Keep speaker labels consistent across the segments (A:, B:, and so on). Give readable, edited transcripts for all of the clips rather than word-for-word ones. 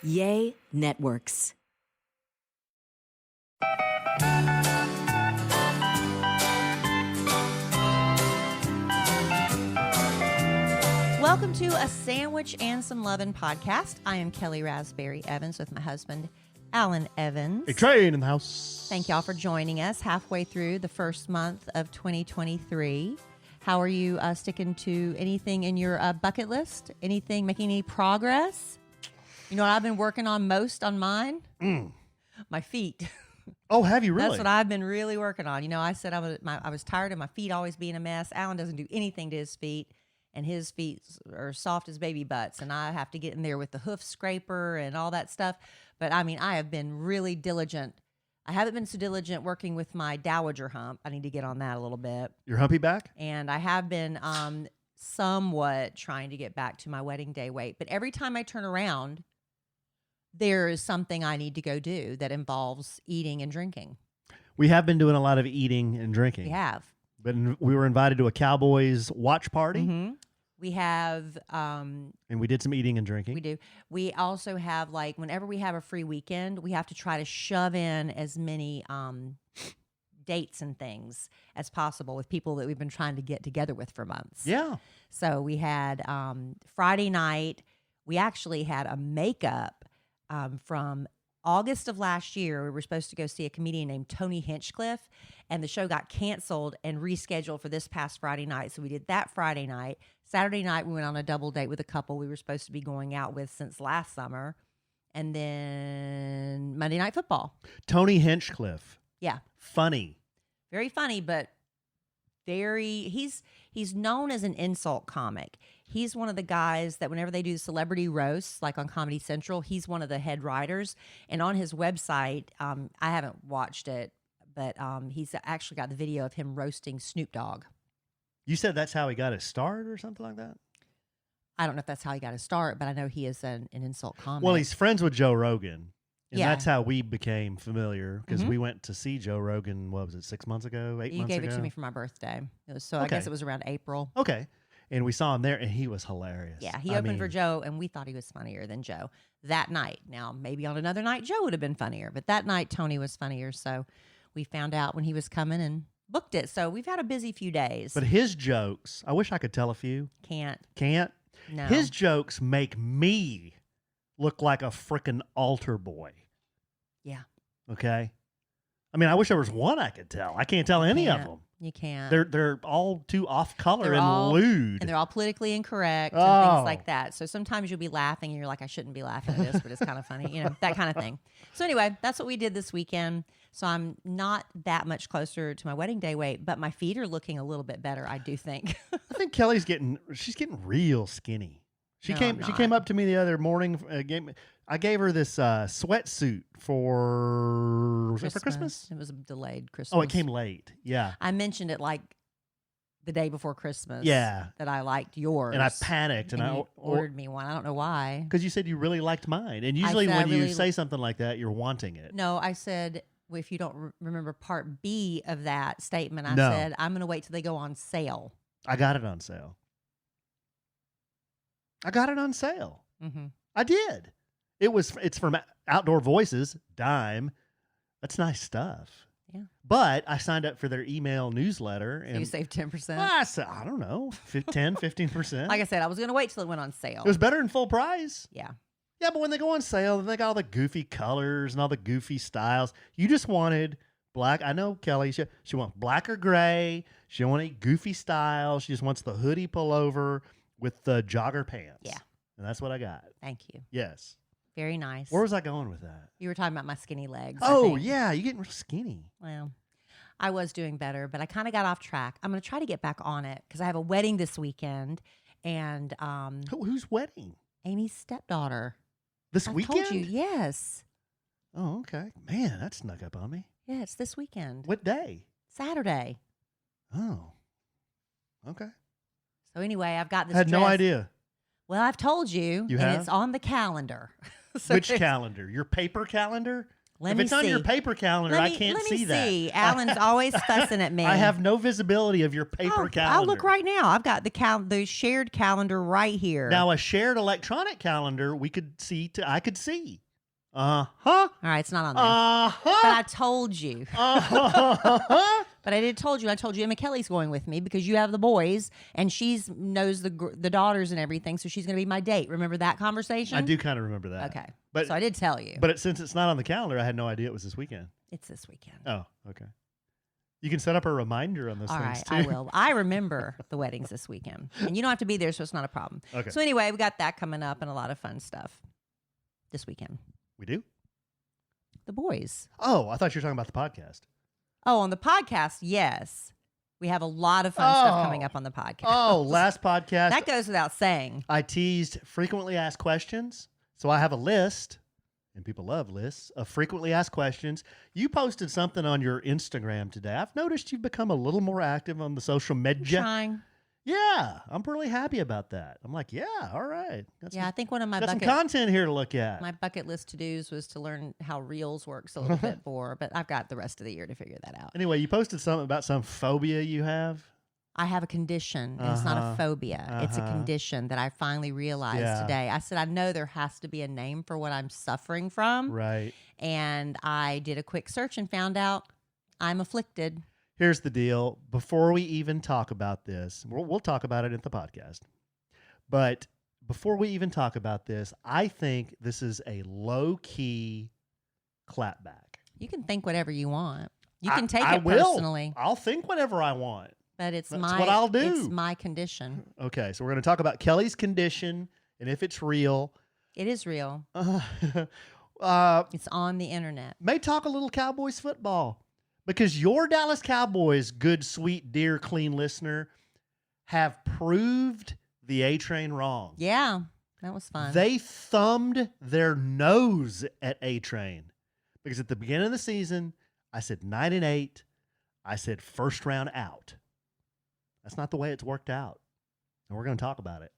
A: Yay Networks.
B: Welcome to A Sandwich and Some Lovin' podcast. I am Kellie Raspberry Evans with my husband, Alan Evans.
C: A train in the house.
B: Thank y'all for joining us halfway through the first month of 2023. How are you sticking to anything in your bucket list? Anything, making any progress? You know what I've been working on most on mine? My feet.
C: Oh, have you really?
B: That's what I've been really working on. You know, I said I was tired of my feet always being a mess. Alan doesn't do anything to his feet, and his feet are soft as baby butts, and I have to get in there with the hoof scraper and all that stuff. But, I mean, I have been really diligent. I haven't been so diligent working with my dowager hump. I need to get on that a little bit.
C: Your humpy back?
B: And I have been somewhat trying to get back to my wedding day weight. But every time I turn around, there is something I need to go do that involves eating and drinking.
C: We have been doing a lot of eating and drinking.
B: We have.
C: But we were invited to a Cowboys watch party.
B: Mm-hmm. We have...
C: and we did some eating and drinking.
B: We do. We also have, like, whenever we have a free weekend, we have to try to shove in as many dates and things as possible with people that we've been trying to get together with for months.
C: Yeah.
B: So we had Friday night, we actually had a makeup from August of last year. We were supposed to go see a comedian named Tony Hinchcliffe, and the show got canceled and rescheduled for this past Friday night. So we did that Friday night. Saturday night, we went on a double date with a couple we were supposed to be going out with since last summer. And then Monday Night Football.
C: Tony Hinchcliffe.
B: Yeah.
C: Funny.
B: Very funny, but he's known as an insult comic. He's one of the guys that whenever they do celebrity roasts, like on Comedy Central, he's one of the head writers. And on his website, I haven't watched it, but he's actually got the video of him roasting Snoop Dogg.
C: You said that's how he got his start or something like that?
B: I don't know if that's how he got his start, but I know he is an insult comic.
C: Well, he's friends with Joe Rogan. And
B: Yeah.
C: that's how we became familiar because
B: Mhm.
C: we went to see Joe Rogan, what was it, 6 months ago, 8
B: You
C: months ago?
B: gave it to me for my birthday. So I
C: Okay.
B: guess it was around April.
C: Okay. And we saw him there, and he was hilarious.
B: Yeah, he opened for Joe, and we thought he was funnier than Joe that night. Now, maybe on another night, Joe would have been funnier, but that night, Tony was funnier. So we found out when he was coming and booked it. So we've had a busy few days.
C: But his jokes, I wish I could tell a few.
B: Can't. No.
C: His jokes make me look like a frickin' altar boy.
B: Yeah.
C: Okay? I mean, I wish there was one I could tell. I can't tell any of them.
B: You can't.
C: They're all too off color
B: They're
C: and
B: all-
C: lewd.
B: And they're all politically incorrect and
C: Oh.
B: things like that. So sometimes you'll be laughing and you're like, I shouldn't be laughing at this, but it's kind of funny, that kind of thing. So anyway, that's what we did this weekend. So I'm not that much closer to my wedding day weight, but my feet are looking a little bit better, I do think.
C: I think Kelly's getting real skinny. She
B: No,
C: came
B: I'm
C: she
B: not.
C: came up to me the other morning. I gave her this sweatsuit for Christmas.
B: It was a delayed Christmas.
C: Oh, it came late. Yeah.
B: I mentioned it like the day before Christmas.
C: Yeah.
B: That I liked yours.
C: And I panicked and I
B: you ordered me one. I don't know why.
C: because you said you really liked mine. And usually
B: said I
C: when you
B: really-
C: say something like that, you're wanting it.
B: No, I said, well, if you don't remember part B of that statement, I
C: No.
B: said, I'm going to wait till they go on sale.
C: I got it on sale.
B: Mm-hmm.
C: I did. It's from Outdoor Voices, dime. That's nice stuff.
B: Yeah.
C: But I signed up for their email newsletter
B: So
C: and
B: you saved 10%.
C: I said, I don't know, 10, 15%.
B: Like I said, I was going to wait till it went on sale.
C: It was better than full price.
B: Yeah.
C: Yeah, but when they go on sale, they got all the goofy colors and all the goofy styles. You just wanted black. I know Kelly, she wants black or gray. She don't want any goofy style. She just wants the hoodie pullover with the jogger pants.
B: Yeah.
C: And that's what I got.
B: Thank you.
C: Yes.
B: Very nice.
C: Where was I going with that?
B: You were talking about my skinny legs. I
C: Oh,
B: think.
C: yeah. You're getting real skinny.
B: Well, I was doing better, but I kind of got off track. I'm going to try to get back on it because I have a wedding this weekend, and
C: Whose wedding?
B: Amy's stepdaughter.
C: This
B: I
C: weekend?
B: told you, yes.
C: Oh, okay. Man, that snuck up on me.
B: Yeah, it's this weekend.
C: What day?
B: Saturday.
C: Oh. Okay.
B: So anyway, I've got this
C: I had no
B: dress.
C: idea.
B: Well, I've told you,
C: You
B: and
C: have?
B: it's on the calendar. So
C: Which
B: it's-
C: calendar? Your paper calendar? If it's on your paper calendar, I can't see that.
B: Let me see. Alan's always fussing at me.
C: I have no visibility of your paper calendar.
B: I'll look right now. I've got the shared calendar right here.
C: Now, a shared electronic calendar, we could see. I could see. All
B: right, it's not on there. But I told you. But I did told you. I told you Emma Kelly's going with me because you have the boys and she knows the daughters and everything, so she's going to be my date. Remember that conversation?
C: I do kind of remember that.
B: Okay. But so I did tell you.
C: But since it's not on the calendar, I had no idea it was this weekend.
B: It's this weekend.
C: Oh, okay. You can set up a reminder on those
B: All
C: things,
B: right,
C: too.
B: I will. I remember the weddings this weekend. And you don't have to be there, so it's not a problem.
C: Okay.
B: So anyway, we got that coming up and a lot of fun stuff this weekend.
C: We do?
B: The boys.
C: Oh, I thought you were talking about the podcast.
B: Oh, on the podcast, yes. We have a lot of fun stuff coming up on the podcast.
C: Oh, last podcast.
B: That goes without saying.
C: I teased frequently asked questions. So I have a list, and people love lists, of frequently asked questions. You posted something on your Instagram today. I've noticed you've become a little more active on the social media.
B: Trying.
C: Yeah, I'm really happy about that. I'm like, yeah, all right.
B: I think one of my
C: got some content here to look at.
B: My bucket list to-dos was to learn how Reels works a little bit more, but I've got the rest of the year to figure that out.
C: Anyway, you posted something about some phobia you have.
B: I have a condition, and it's not a phobia. It's a condition that I finally realized today. I said, I know there has to be a name for what I'm suffering from.
C: Right.
B: And I did a quick search and found out I'm afflicted.
C: Here's the deal. Before we even talk about this, we'll talk about it at the podcast. But before we even talk about this, I think this is a low-key clapback.
B: You can think whatever you want. You can take
C: I
B: it
C: will.
B: personally.
C: I'll think whatever I want.
B: But
C: That's what I'll do.
B: It's my condition.
C: Okay, so we're going to talk about Kelly's condition and if it's real.
B: It is real. It's on the internet.
C: May talk a little Cowboys football. Because your Dallas Cowboys, good, sweet, dear, clean listener, have proved the A-Train wrong.
B: Yeah, that was fun.
C: They thumbed their nose at A-Train. Because at the beginning of the season, I said 9-8. I said first round out. That's not the way it's worked out. And we're going to talk about it.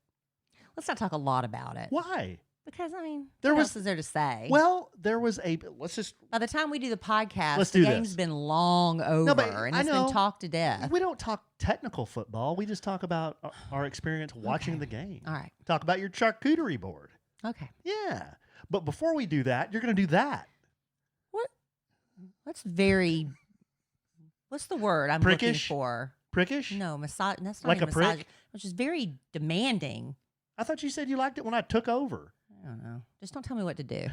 B: Let's not talk a lot about it.
C: Why?
B: Because, I mean,
C: There
B: what
C: was-
B: else is there to say?
C: Well, there was a... Let's just...
B: By the time we do the podcast,
C: Let's
B: the
C: do
B: game's
C: this.
B: been long over, and
C: I
B: it's
C: know.
B: been talked to death.
C: We don't talk technical football. We just talk about our experience watching the game.
B: All right.
C: Talk about your charcuterie board.
B: Okay.
C: Yeah. But before we do that, you're going to do that.
B: What? That's very... What's the word I'm
C: Prickish?
B: looking for?
C: Prickish?
B: No, massage. That's not
C: Like
B: even
C: a prick?
B: massage, which is very demanding.
C: I thought you said you liked it when I took over.
B: I don't know. Just don't tell me what to do.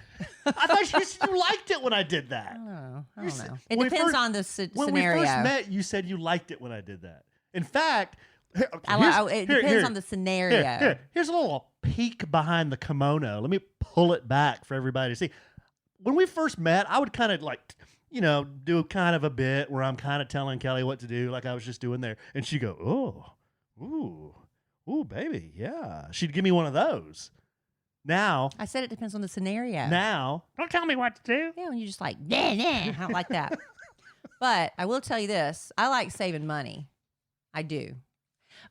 C: I thought you said you liked it when I did
B: I
C: that.
B: don't know. I
C: You
B: don't
C: said-
B: know. It
C: when we
B: depends
C: first-
B: on the
C: When
B: scenario.
C: we first met, you said you liked it when I did that. In fact,
B: It depends on the scenario.
C: Here's a little peek behind the kimono. Let me pull it back for everybody to see. When we first met, I would kind of do kind of a bit where I'm kind of telling Kelly what to do, like I was just doing there. And she'd go, ooh, baby, yeah. She'd give me one of those. Now,
B: I said it depends on the scenario.
C: don't tell me what to do.
B: Yeah, when you just like, nah, I don't like that. But I will tell you this. I like saving money. I do.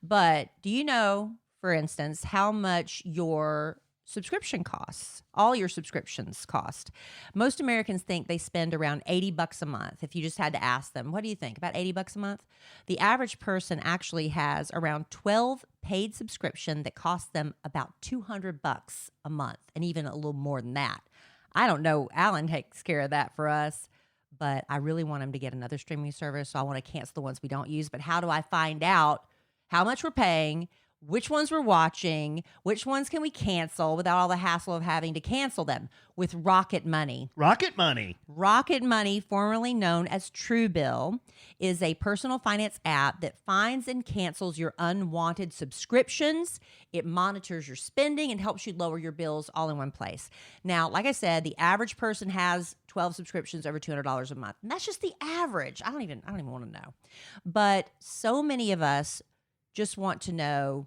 B: But do you know, for instance, how much your subscription costs? All your subscriptions cost. Most Americans think they spend around $80 a month. If you just had to ask them, what do you think? About $80 a month? The average person actually has around 12 paid subscription that costs them about $200 a month, and even a little more than that. I don't know. Alan takes care of that for us, but I really want him to get another streaming service, so I want to cancel the ones we don't use. But how do I find out how much we're paying, which ones we're watching, which ones can we cancel without all the hassle of having to cancel them? With Rocket Money.
C: Rocket Money.
B: Rocket Money, formerly known as Truebill, is a personal finance app that finds and cancels your unwanted subscriptions. It monitors your spending and helps you lower your bills all in one place. Now, like I said, the average person has 12 subscriptions over $200 a month. And that's just the average. I don't even want to know. But so many of us just want to know,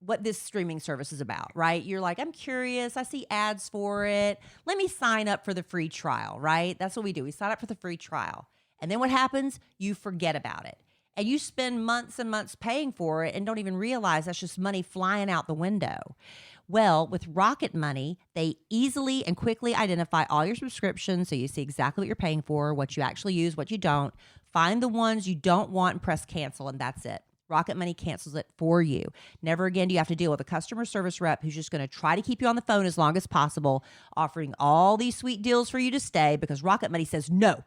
B: what this streaming service is about, right? You're like, I'm curious. I see ads for it. Let me sign up for the free trial, right? That's what we do. We sign up for the free trial. And then what happens? You forget about it. And you spend months and months paying for it and don't even realize that's just money flying out the window. Well, with Rocket Money, they easily and quickly identify all your subscriptions so you see exactly what you're paying for, what you actually use, what you don't. Find the ones you don't want and press cancel, and that's it. Rocket Money cancels it for you. Never again do you have to deal with a customer service rep who's just going to try to keep you on the phone as long as possible, offering all these sweet deals for you to stay because Rocket Money says no.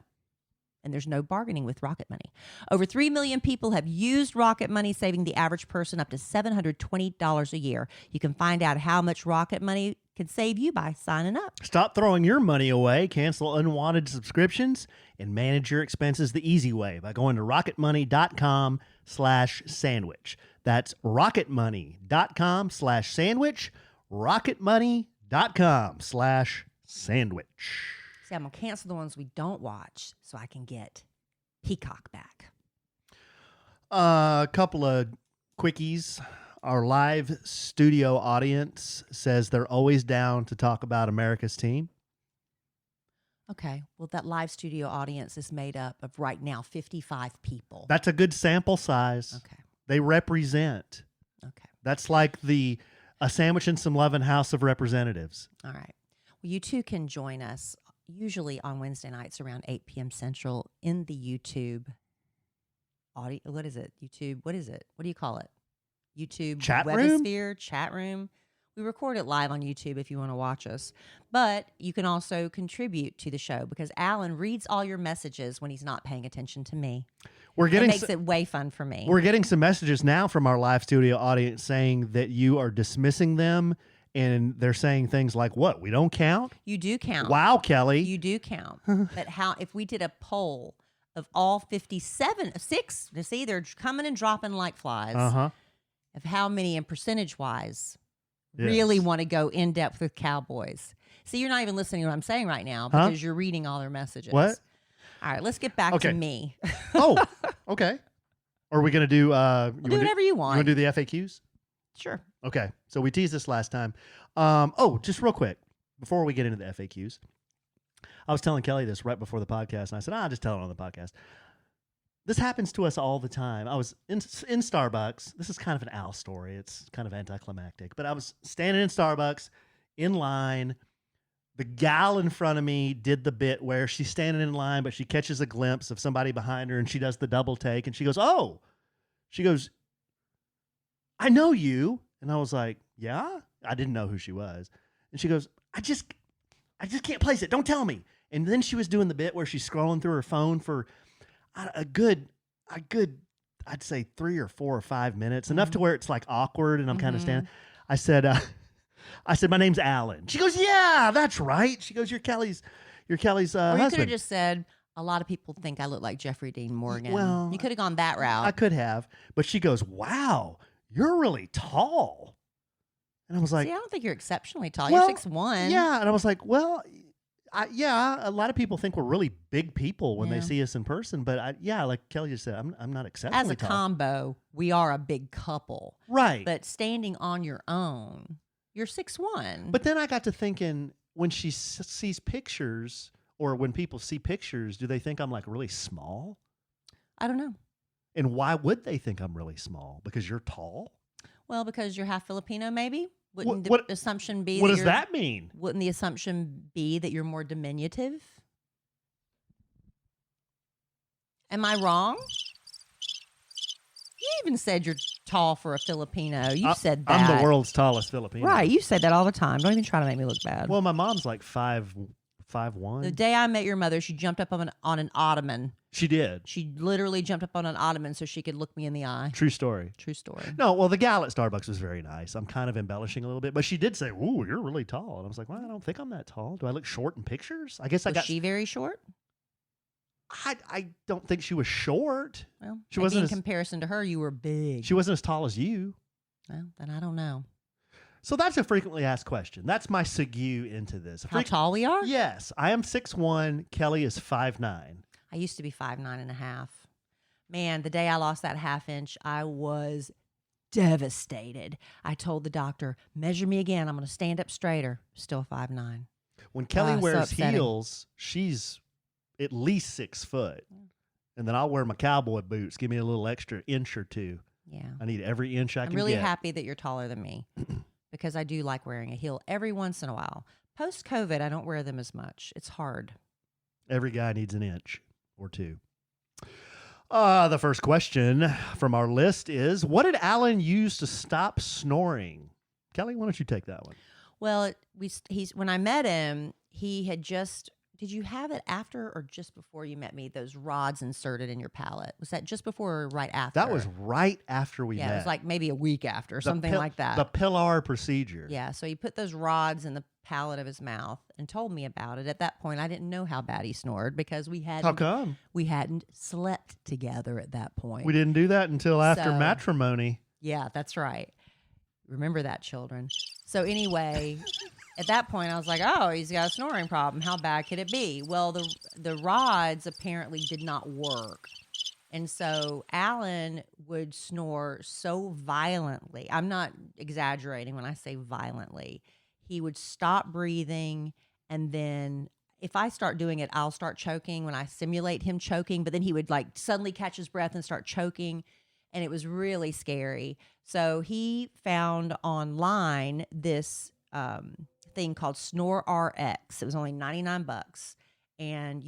B: And there's no bargaining with Rocket Money. Over 3 million people have used Rocket Money, saving the average person up to $720 a year. You can find out how much Rocket Money can save you by signing up.
C: Stop throwing your money away, cancel unwanted subscriptions, and manage your expenses the easy way by going to rocketmoney.com/sandwich. That's rocketmoney.com/sandwich, rocketmoney.com/sandwich.
B: See, I'm going to cancel the ones we don't watch so I can get Peacock back.
C: A couple of quickies. Our live studio audience says they're always down to talk about America's team.
B: Okay. Well, that live studio audience is made up of right now 55 people.
C: That's a good sample size.
B: Okay.
C: They represent.
B: Okay.
C: That's like a sandwich and some love in House of Representatives.
B: All right. Well, you too can join us usually on Wednesday nights around 8 p.m. Central in the YouTube audio. What is it? YouTube. What is it? What do you call it? YouTube
C: chat
B: webosphere, chat room. We record it live on YouTube if you want to watch us. But you can also contribute to the show because Alan reads all your messages when he's not paying attention to me. It makes it way fun for me.
C: We're getting some messages now from our live studio audience saying that you are dismissing them. And they're saying things like, what, we don't count?
B: You do count.
C: Wow, Kelly.
B: You do count. But if we did a poll of all 56, to see, they're coming and dropping like flies, of how many and percentage-wise really want to go in-depth with Cowboys. See, you're not even listening to what I'm saying right now because you're reading all their messages.
C: What?
B: All right, let's get back to me.
C: Oh, okay. Are we going to do...
B: we'll do whatever you want.
C: You want to do the FAQs?
B: Sure.
C: Okay, so we teased this last time. Just real quick, before we get into the FAQs, I was telling Kelly this right before the podcast, and I said, I'll just tell it on the podcast. This happens to us all the time. I was in Starbucks. This is kind of an Al story. It's kind of anticlimactic. But I was standing in Starbucks in line. The gal in front of me did the bit where she's standing in line, but she catches a glimpse of somebody behind her, and she does the double take, and she goes, oh. She goes, I know you. And I was like, yeah? I didn't know who she was. And she goes, I just can't place it. Don't tell me. And then she was doing the bit where she's scrolling through her phone for a good, I'd say 3 or 4 or 5 minutes, enough to where it's like awkward. And I'm kind of standing. I said, my name's Alan. She goes, yeah, that's right. She goes, you're Kellie's
B: or you
C: husband.
B: could have just said, a lot of people think I look like Jeffrey Dean Morgan.
C: Well,
B: you could have gone that route.
C: I could have. But she goes, wow, you're really tall. And I was like,
B: see, I don't think you're exceptionally tall.
C: Well,
B: you're 6'1".
C: Yeah. And I was like, well, a lot of people think we're really big people when they see us in person. But like Kelly just said, I'm not exceptionally
B: tall. As a combo, we are a big couple.
C: Right.
B: But standing on your own, you're 6'1".
C: But then I got to thinking, when she sees pictures, or when people see pictures, do they think I'm like really small?
B: I don't know.
C: And why would they think I'm really small? Because you're tall?
B: Well, because you're half Filipino, maybe? Wouldn't
C: what
B: the assumption be?
C: What does that mean?
B: Wouldn't the assumption be that you're more diminutive? Am I wrong? You even said you're tall for a Filipino. You said that.
C: I'm the world's tallest Filipino.
B: Right. You said that all the time. Don't even try to make me look bad.
C: Well, my mom's like 5'1".
B: The day I met your mother, she jumped up on an ottoman.
C: She did.
B: She literally jumped up on an ottoman so she could look me in the eye.
C: True story.
B: True story.
C: No, well, the gal at Starbucks was very nice. I'm kind of embellishing a little bit, but she did say, "Ooh, you're really tall." And I was like, "Well, I don't think I'm that tall. Do I look short in pictures?" I guess
B: Was she very short?
C: I don't think she was short.
B: Well,
C: she
B: maybe
C: wasn't
B: in comparison to her, you were big.
C: She wasn't as tall as you.
B: Well, then I don't know.
C: So that's a frequently asked question. That's my segue into this.
B: How tall we are?
C: Yes. I am 6'1". Kelly is 5'9".
B: I used to be 5'9.5". Man, the day I lost that half inch, I was devastated. I told the doctor, measure me again. I'm going to stand up straighter. Still 5'9".
C: When Kelly wears
B: upsetting.
C: heels, she's at least 6 foot. and then I'll wear my cowboy boots. Give me a little extra inch or two.
B: Yeah.
C: I need every inch I
B: I'm
C: can
B: really
C: get.
B: happy that you're taller than me because I do like wearing a heel every once in a while. Post-COVID, I don't wear them as much. It's hard.
C: Every guy needs an inch or two. The first question from our list is, what did Alan use to stop snoring? Kelly, why don't you take that one?
B: Well, when I met him, he had just. Did you have it after or just before you met me? Those rods inserted in your palate. Was that just before or right after?
C: That was right after we met.
B: Yeah, it was like maybe a week after, something like that.
C: The Pillar procedure.
B: Yeah, so he put those rods in the palate of his mouth and told me about it. At that point, I didn't know how bad he snored because we hadn't.
C: How come?
B: We hadn't slept together at that point.
C: We didn't do that until after matrimony.
B: Yeah, that's right. Remember that, children. So anyway, at that point, I was like, oh, he's got a snoring problem. How bad could it be? Well, the rods apparently did not work. And so Alan would snore so violently. I'm not exaggerating when I say violently. He would stop breathing, and then if I start doing it, I'll start choking when I simulate him choking, but then he would like suddenly catch his breath and start choking, and it was really scary. So he found online this thing called Snore RX. It was only $99, and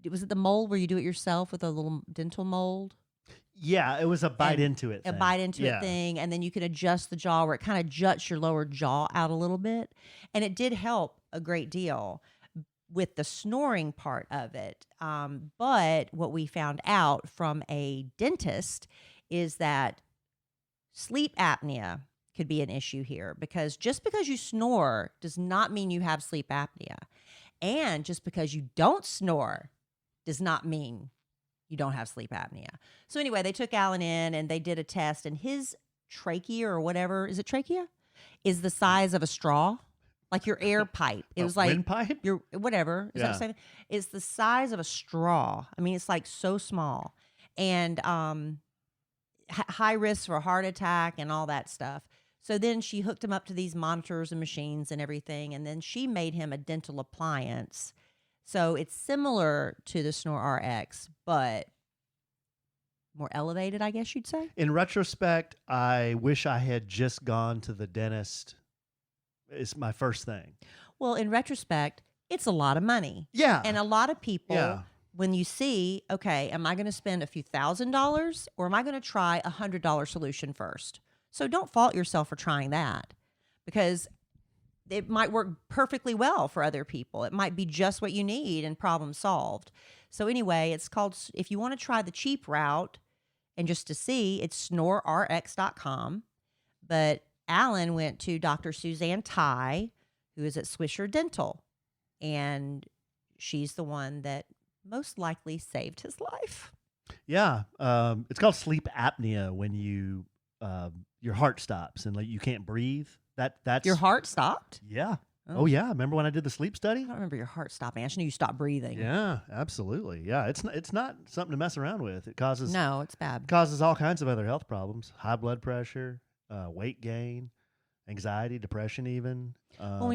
B: was it the mold where you do it yourself with a little dental mold?
C: Yeah, it was a bite into it thing.
B: A bite into it thing, and then you can adjust the jaw where it kind of juts your lower jaw out a little bit, and it did help a great deal with the snoring part of it. But what we found out from a dentist is that sleep apnea could be an issue here, because just because you snore does not mean you have sleep apnea, and just because you don't snore does not mean you don't have sleep apnea. So anyway, they took Alan in and they did a test, and his trachea or whatever, is it trachea? Is the size of a straw, like your air pipe. It was like
C: windpipe?
B: Your whatever. Is that the same? It's the size of a straw. I mean, it's like so small, and high risk for a heart attack and all that stuff. So then she hooked him up to these monitors and machines and everything, and then she made him a dental appliance. So it's similar to the Snore RX, but more elevated, I guess you'd say.
C: In retrospect, I wish I had just gone to the dentist. It's my first thing.
B: Well, in retrospect, it's a lot of money.
C: Yeah.
B: And a lot of people, when you see, okay, am I going to spend a few $1,000s or am I going to try $100 solution first? So don't fault yourself for trying that, because it might work perfectly well for other people. It might be just what you need and problem solved. So anyway, it's called, if you want to try the cheap route and just to see, it's snorerx.com. But Alan went to Dr. Suzanne Ty, who is at Swisher Dental, and she's the one that most likely saved his life.
C: Yeah. It's called sleep apnea when you your heart stops and like you can't breathe. That's
B: Your heart stopped?
C: Yeah. Oh yeah. Remember when I did the sleep study?
B: I don't remember your heart stopping. I just knew you stopped breathing.
C: Yeah, absolutely. Yeah, it's not something to mess around with. It causes
B: No, it's bad.
C: Causes all kinds of other health problems: high blood pressure, weight gain, anxiety, depression, even.
B: Well,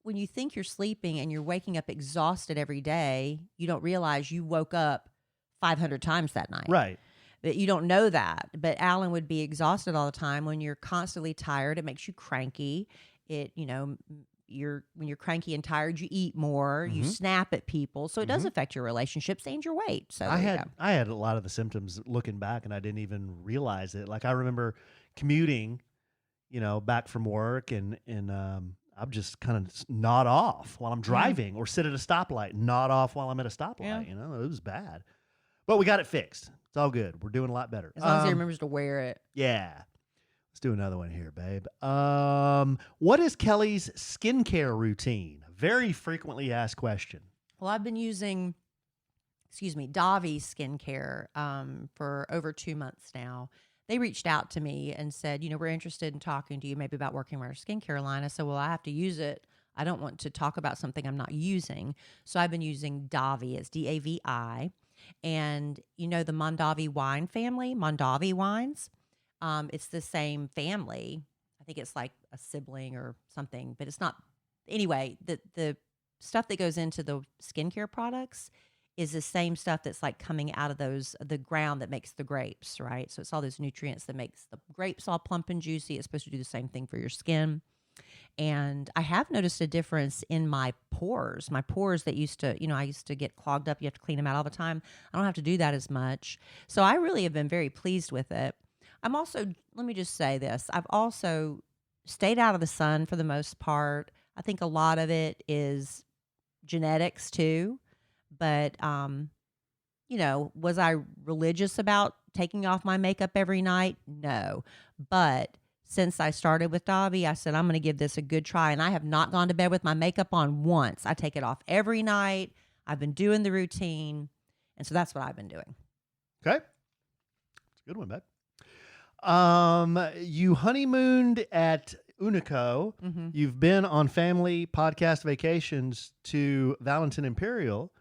B: when you think you're sleeping and you're waking up exhausted every day, you don't realize you woke up 500 times that night.
C: Right.
B: But you don't know that. But Alan would be exhausted all the time. When you're constantly tired, it makes you cranky. When you're cranky and tired, you eat more, you snap at people. So it does affect your relationships and your weight. So
C: I had a lot of the symptoms looking back, and I didn't even realize it. Like I remember commuting, back from work, and I'm just kind of nod off while I'm driving, or sit at a stoplight, nod off while I'm at a stoplight.
B: Yeah.
C: It was bad, but we got it fixed. It's all good. We're doing a lot better.
B: As long as he remembers to wear it.
C: Yeah. Let's do another one here, babe. What is Kelly's skincare routine? Very frequently asked question.
B: Well, I've been using, Davi skincare for over 2 months now. They reached out to me and said, we're interested in talking to you maybe about working with our skincare line. I said, well, I have to use it. I don't want to talk about something I'm not using. So I've been using Davi. It's Davi. And the Mondavi wine family, Mondavi wines, it's the same family. I think it's like a sibling or something, but it's not. Anyway, the stuff that goes into the skincare products is the same stuff that's like coming out of the ground that makes the grapes, right? So it's all those nutrients that makes the grapes all plump and juicy. It's supposed to do the same thing for your skin. And I have noticed a difference in my pores. My pores that used to, I used to get clogged up. You have to clean them out all the time. I don't have to do that as much. So I really have been very pleased with it. I'm also, let me just say this, I've also stayed out of the sun for the most part. I think a lot of it is genetics too. But, was I religious about taking off my makeup every night? No. But since I started with Dobby, I said, I'm going to give this a good try. And I have not gone to bed with my makeup on once. I take it off every night. I've been doing the routine. And so that's what I've been doing.
C: Okay. It's a good one, babe. You honeymooned at Unico.
B: Mm-hmm.
C: You've been on family podcast vacations to Valentin Imperial.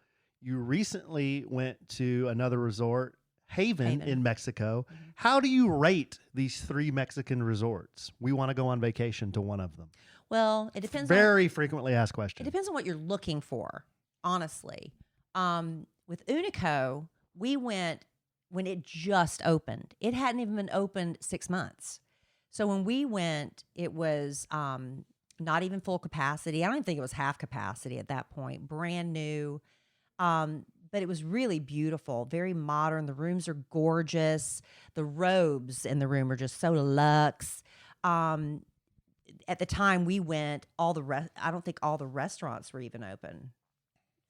C: You recently went to another resort, Haven. In Mexico. Mm-hmm. How do you rate these 3 Mexican resorts? We want to go on vacation to one of them.
B: Well, it depends.
C: Very frequently asked question.
B: It depends on what you're looking for, honestly. With Unico, we went when it just opened. It hadn't even been opened 6 months. So when we went, it was not even full capacity. I don't even think it was half capacity at that point. Brand new. But it was really beautiful, very modern. The rooms are gorgeous. The robes in the room are just so luxe. At the time we went, I don't think all the restaurants were even open.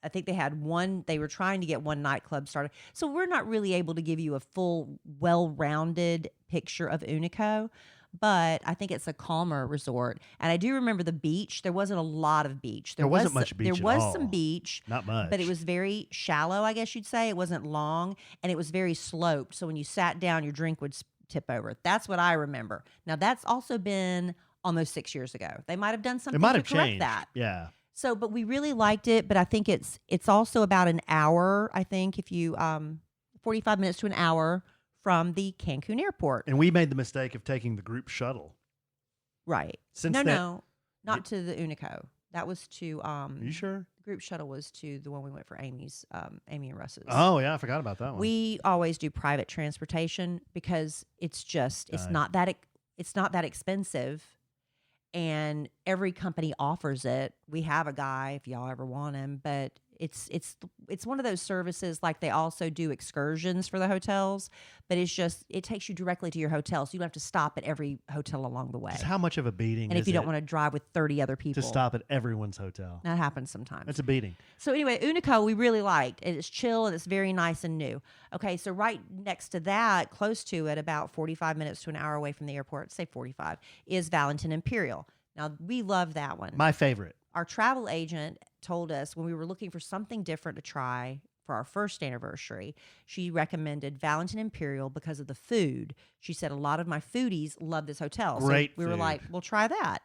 B: I think they had one, they were trying to get one nightclub started. So we're not really able to give you a full, well-rounded picture of Unico. But I think it's a calmer resort. And I do remember the beach. There wasn't a lot of beach.
C: There wasn't much beach
B: There was some beach.
C: Not much.
B: But it was very shallow, I guess you'd say. It wasn't long. And it was very sloped. So when you sat down, your drink would tip over. That's what I remember. Now, that's also been almost 6 years ago. They might have done something to correct that.
C: Yeah.
B: So, but we really liked it. But I think it's also about an hour, I think, if you 45 minutes to an hour from the Cancun airport.
C: And we made the mistake of taking the group shuttle.
B: Right. No, not to the Unico. That was to
C: Are you sure?
B: The group shuttle was to the one we went for Amy and Russ's.
C: Oh yeah, I forgot about that one.
B: We always do private transportation because it's not that expensive, and every company offers it. We have a guy if y'all ever want him, but it's one of those services like they also do excursions for the hotels, but it takes you directly to your hotel, so you don't have to stop at every hotel along the way.
C: How much of a beating
B: and
C: is
B: if you don't
C: it
B: want to drive with 30 other people
C: to stop at everyone's hotel?
B: That happens sometimes.
C: It's a beating.
B: So anyway, Unico we really liked. It's chill and it's very nice and new. Okay, so right next to that, close to it, about 45 minutes to an hour away from the airport, say 45, is Valentin Imperial. Now, we love that one.
C: My favorite.
B: Our travel agent told us when we were looking for something different to try for our first anniversary, she recommended Valentin Imperial because of the food. She said a lot of my foodies love this hotel.
C: Great
B: So we were like, we'll try that.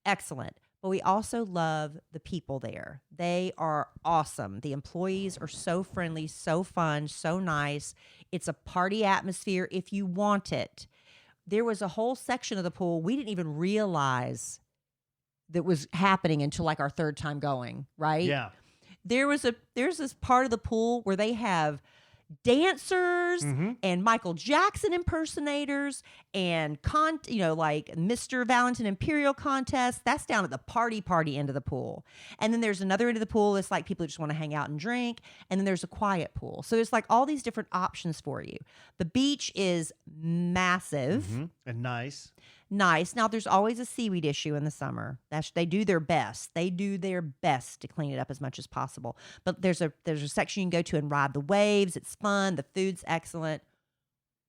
B: Excellent. But we also love the people there. They are awesome. The employees are so friendly, so fun, so nice. It's a party atmosphere if you want it. There was a whole section of the pool we didn't even realize that was happening until like our third time going, right?
C: Yeah.
B: There's this part of the pool where they have dancers and Michael Jackson impersonators and like Mr. Valentin Imperial contest. That's down at the party end of the pool. And then there's another end of the pool. It's like people who just want to hang out and drink. And then there's a quiet pool. So there's like all these different options for you. The beach is massive.
C: And nice.
B: Now, there's always a seaweed issue in the summer. They do their best. They do their best to clean it up as much as possible. But there's a section you can go to and ride the waves. It's fun. The food's excellent.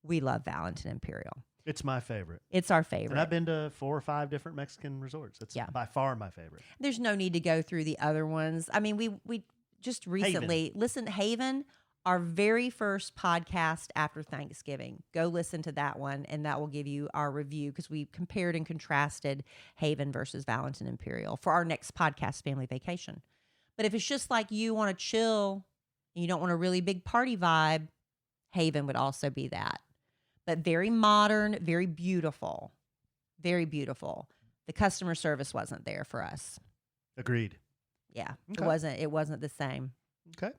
B: We love Valentin Imperial.
C: It's my favorite.
B: It's our favorite.
C: And I've been to 4 or 5 different Mexican resorts. It's by far my favorite.
B: There's no need to go through the other ones. I mean, we just recently listened to Haven. Our very first podcast after Thanksgiving. Go listen to that one, and that will give you our review because we compared and contrasted Haven versus Valentin Imperial for our next podcast, Family Vacation. But if it's just like you want to chill and you don't want a really big party vibe, Haven would also be that. But very modern, very beautiful. Very beautiful. The customer service wasn't there for us.
C: Agreed.
B: Yeah,
C: Okay.
B: It wasn't the same.
C: Okay.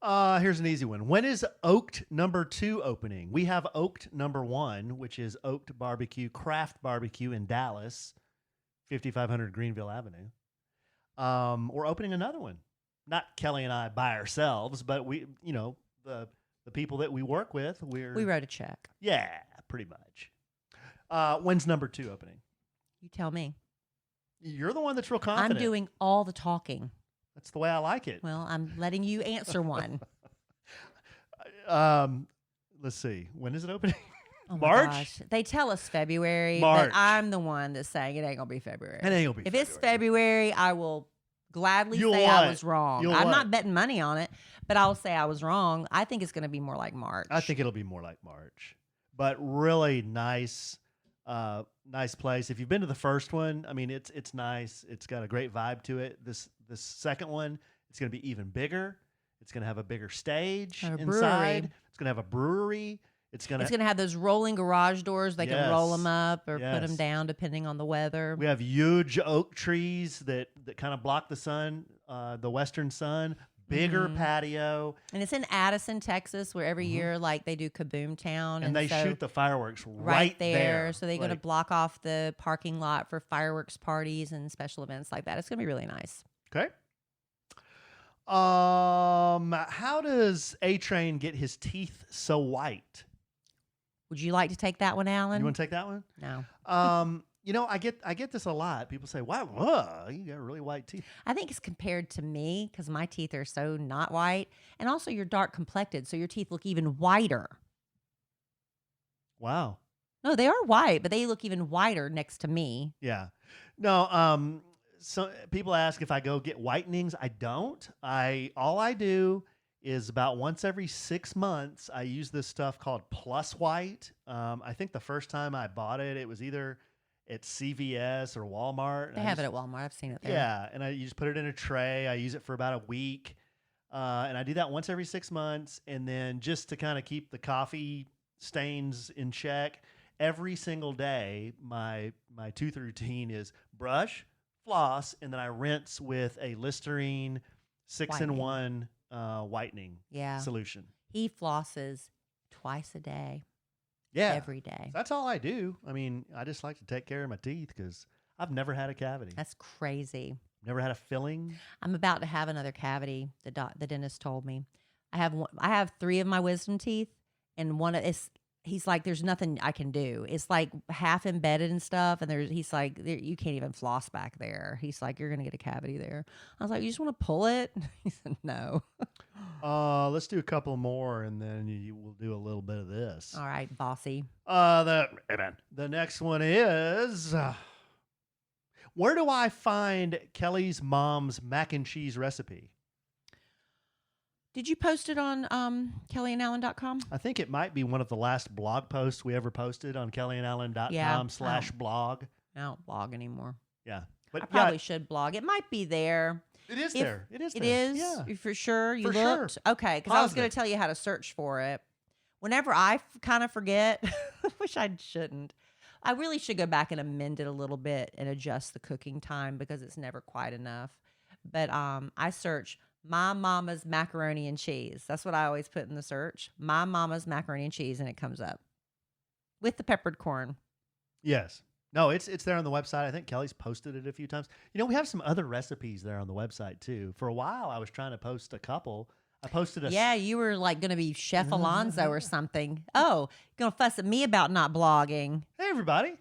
C: Here's an easy one. When is Oaked number 2 opening? We have Oaked number 1, which is Oaked Barbecue, Craft Barbecue in Dallas, 5500 Greenville Avenue. We're opening another one. Not Kelly and I by ourselves, but we, the people that we work with, we
B: wrote a check.
C: Yeah, pretty much. When's number 2 opening?
B: You tell me.
C: You're the one that's real confident.
B: I'm doing all the talking.
C: That's the way I like it.
B: Well, I'm letting you answer one.
C: Let's see. When is it opening?
B: Oh my
C: March?
B: gosh. They tell us February,
C: March.
B: but I'm the one that's saying it ain't going to be February.
C: It ain't gonna be
B: If it's February, I will gladly say I was wrong. I'm not betting money on it, but I'll say I was wrong. I think it's going to be more like March.
C: I think it'll be more like March. But really nice place. If you've been to the first one, I mean, it's nice. It's got a great vibe to it. This second one, it's going to be even bigger. It's going to have a bigger stage inside.
B: Brewery.
C: It's going to have a brewery. It's going
B: to have those rolling garage doors. They can roll them up or put them
C: Yes.
B: down depending on the weather.
C: We have huge oak trees that kind of block the sun, the western sun. Bigger patio.
B: And it's in Addison, Texas, where every year like they do Kaboom Town.
C: And they shoot the fireworks right there.
B: So they're going to block off the parking lot for fireworks parties and special events like that. It's going to be really nice.
C: Okay. How does A-Train get his teeth so white?
B: Would you like to take that one, Alan?
C: You want to take that one?
B: No.
C: I get this a lot. People say, "Wow, you got really white teeth."
B: I think it's compared to me because my teeth are so not white, and also you're dark complected, so your teeth look even whiter.
C: Wow.
B: No, they are white, but they look even whiter next to me.
C: Yeah. No. So people ask if I go get whitenings. I don't. All I do is about once every 6 months, I use this stuff called Plus White. I think the first time I bought it, it was either at CVS or Walmart.
B: They have it at Walmart. I've seen it there.
C: Yeah, and you just put it in a tray. I use it for about a week, and I do that once every 6 months. And then just to kind of keep the coffee stains in check, every single day, my tooth routine is brush, floss, and then I rinse with a Listerine 6-in-1 whitening solution.
B: He flosses twice a day.
C: Yeah.
B: Every day.
C: That's all I do. I mean, I just like to take care of my teeth because I've never had a cavity.
B: That's crazy.
C: Never had a filling.
B: I'm about to have another cavity. The dentist told me. I have 3 of my wisdom teeth, and he's like, there's nothing I can do. It's like half embedded and stuff, and he's like, you can't even floss back there. He's like, you're gonna get a cavity there. I was like, you just want to pull it? He said, no.
C: Let's do a couple more, and then we'll do a little bit of this.
B: All right, bossy.
C: The next one is, where do I find Kelly's mom's mac and cheese recipe?
B: Did you post it on kellyandalan.com?
C: I think it might be one of the last blog posts we ever posted on kellyandalan.com/blog.
B: I don't blog anymore.
C: Yeah. But
B: I probably should blog. It might be there.
C: It is there. It is there.
B: It is?
C: Yeah.
B: For sure? You
C: For
B: looked?
C: sure.
B: Okay, because I was going to tell you how to search for it. Whenever I kind of forget, I wish I shouldn't. I really should go back and amend it a little bit and adjust the cooking time because it's never quite enough. But I search my mama's macaroni and cheese. That's what I always put in the search. My mama's macaroni and cheese, and it comes up with the peppered corn.
C: Yes. No, it's there on the website. I think Kelly's posted it a few times. We have some other recipes there on the website too. For a while, I was trying to post a couple. I posted a...
B: Yeah, you were like going to be Chef Alonzo or something. Oh, you're going to fuss at me about not blogging.
C: Hey, everybody.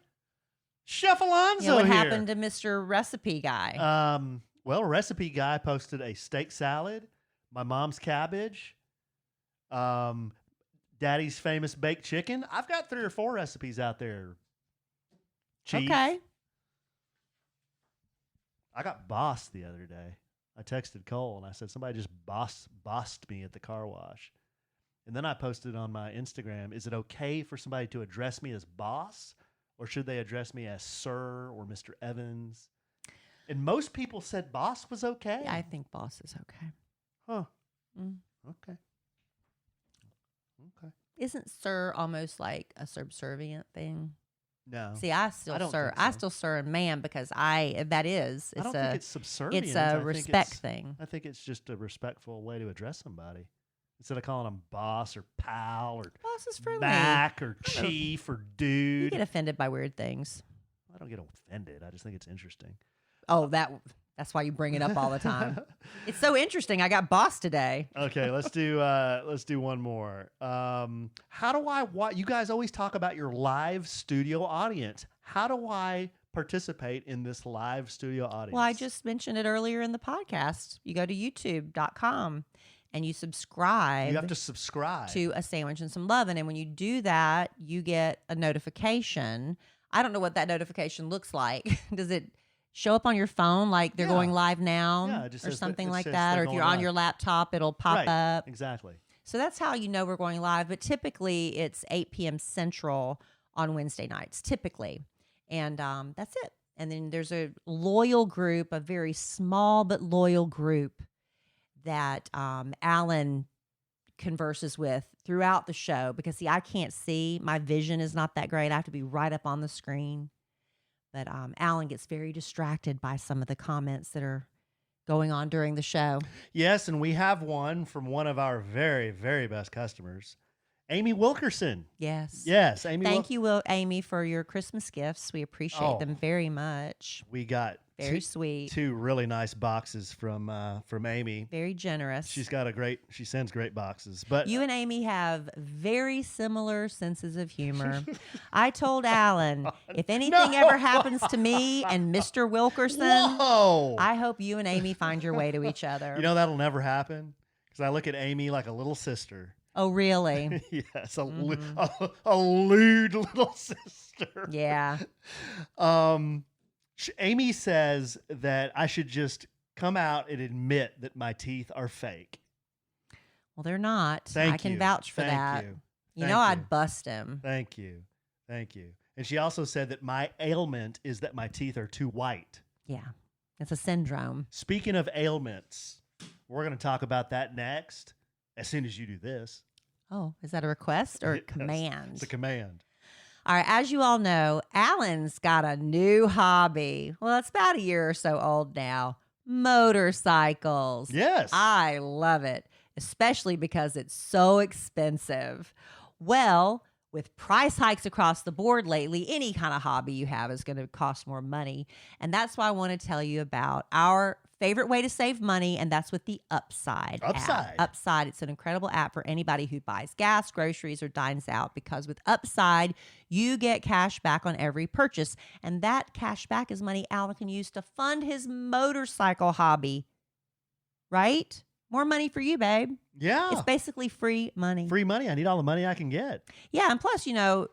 C: Chef Alonzo
B: what
C: here.
B: happened to Mr. Recipe Guy?
C: Well, Recipe Guy posted a steak salad, my mom's cabbage, Daddy's famous baked chicken. I've got 3 or 4 recipes out there. Chief.
B: Okay.
C: I got bossed the other day. I texted Cole and I said, somebody just bossed me at the car wash. And then I posted on my Instagram, is it okay for somebody to address me as boss, or should they address me as sir or Mr. Evans? And most people said boss was okay.
B: Yeah, I think boss is okay.
C: Huh.
B: Mm.
C: Okay. Okay.
B: Isn't sir almost like a subservient thing?
C: No.
B: See, I still sir.
C: Think so.
B: I still sir and ma'am because that is.
C: I don't think it's subservient.
B: It's a respect thing.
C: I think it's just a respectful way to address somebody. instead of calling them boss or pal or
B: Boss is friendly.
C: Mac or chief or dude.
B: You get offended by weird things.
C: I don't get offended. I just think it's interesting.
B: Oh, that's why you bring it up all the time. It's so interesting. I got boss today.
C: Okay, let's do one more. How do I you guys always talk about your live studio audience. How do I participate in this live studio audience?
B: Well, I just mentioned it earlier in the podcast. You go to youtube.com and you subscribe.
C: You have to subscribe
B: to A Sandwich and Some Lovin'. And when you do that, you get a notification. I don't know what that notification looks like. Does it show up on your phone like they're going live now or something like that? Or if you're on your laptop, it'll pop up.
C: Exactly.
B: So that's how you know we're going live. But typically it's 8 p.m. Central on Wednesday nights, typically. And that's it. And then there's a loyal group, a very small but loyal group that Alan converses with throughout the show. Because, see, I can't see. My vision is not that great. I have to be right up on the screen. But Alan gets very distracted by some of the comments that are going on during the show.
C: Yes, and we have one from one of our very, very best customers, Amy Wilkerson.
B: Yes.
C: Yes, Amy.
B: Thank you, Amy, for your Christmas gifts. We appreciate them very much.
C: We got
B: very sweet.
C: 2 really nice boxes from Amy.
B: Very generous.
C: She sends great boxes. But
B: you and Amy have very similar senses of humor. I told Alan, if anything ever happens to me and Mr. Wilkerson, I hope you and Amy find your way to each other.
C: You know that'll never happen because I look at Amy like a little sister.
B: Oh, really?
C: Yes, a lewd little sister.
B: Yeah.
C: Amy says that I should just come out and admit that my teeth are fake.
B: Well, they're not. I can vouch for that. You know, I'd bust him.
C: Thank you. And she also said that my ailment is that my teeth are too white.
B: Yeah, it's a syndrome.
C: Speaking of ailments, we're going to talk about that next. As soon as you do this.
B: Oh, is that a request or a command?
C: It's a command.
B: All right. As you all know, Alan's got a new hobby. Well, it's about a year or so old now. Motorcycles.
C: Yes.
B: I love it, especially because it's so expensive. Well, with price hikes across the board lately, any kind of hobby you have is going to cost more money. And that's why I want to tell you about our favorite way to save money, and that's with the Upside app. Upside, it's an incredible app for anybody who buys gas, groceries, or dines out, because with Upside, you get cash back on every purchase. And that cash back is money Alan can use to fund his motorcycle hobby. Right? More money for you, babe.
C: Yeah.
B: It's basically free money.
C: Free money. I need all the money I can get.
B: Yeah, and plus, you know,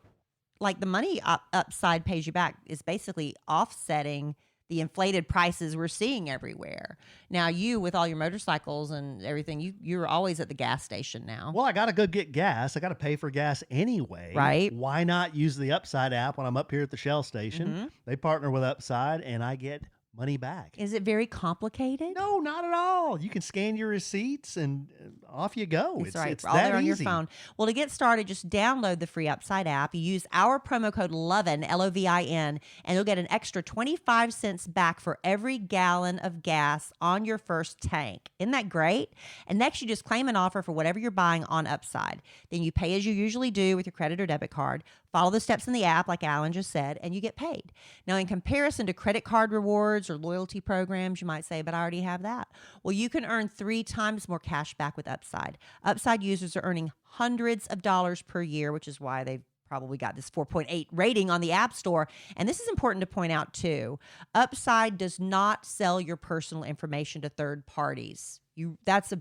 B: like the money Upside pays you back is basically offsetting the inflated prices we're seeing everywhere. Now, you, with all your motorcycles and everything, you're always at the gas station now.
C: Well, I got to go get gas. I got to pay for gas anyway.
B: Right.
C: Why not use the Upside app when I'm up here at the Shell station? Mm-hmm. They partner with Upside, and I get money back.
B: Is it very complicated?
C: No, not at all. You can scan your receipts and off you go.
B: It's right.
C: It's
B: all
C: that
B: there on
C: easy.
B: Your phone. Well, to get started, just download the free Upside app. You use our promo code LOVIN, LOVIN, and you'll get an extra 25 cents back for every gallon of gas on your first tank. Isn't that great? And next, you just claim an offer for whatever you're buying on Upside. Then you pay as you usually do with your credit or debit card. Follow the steps in the app, like Alan just said, and you get paid. Now, in comparison to credit card rewards or loyalty programs, you might say, but I already have that. Well, you can earn 3 times more cash back with Upside. Upside users are earning hundreds of dollars per year, which is why they've probably got this 4.8 rating on the App Store. And this is important to point out, too. Upside does not sell your personal information to third parties. That's a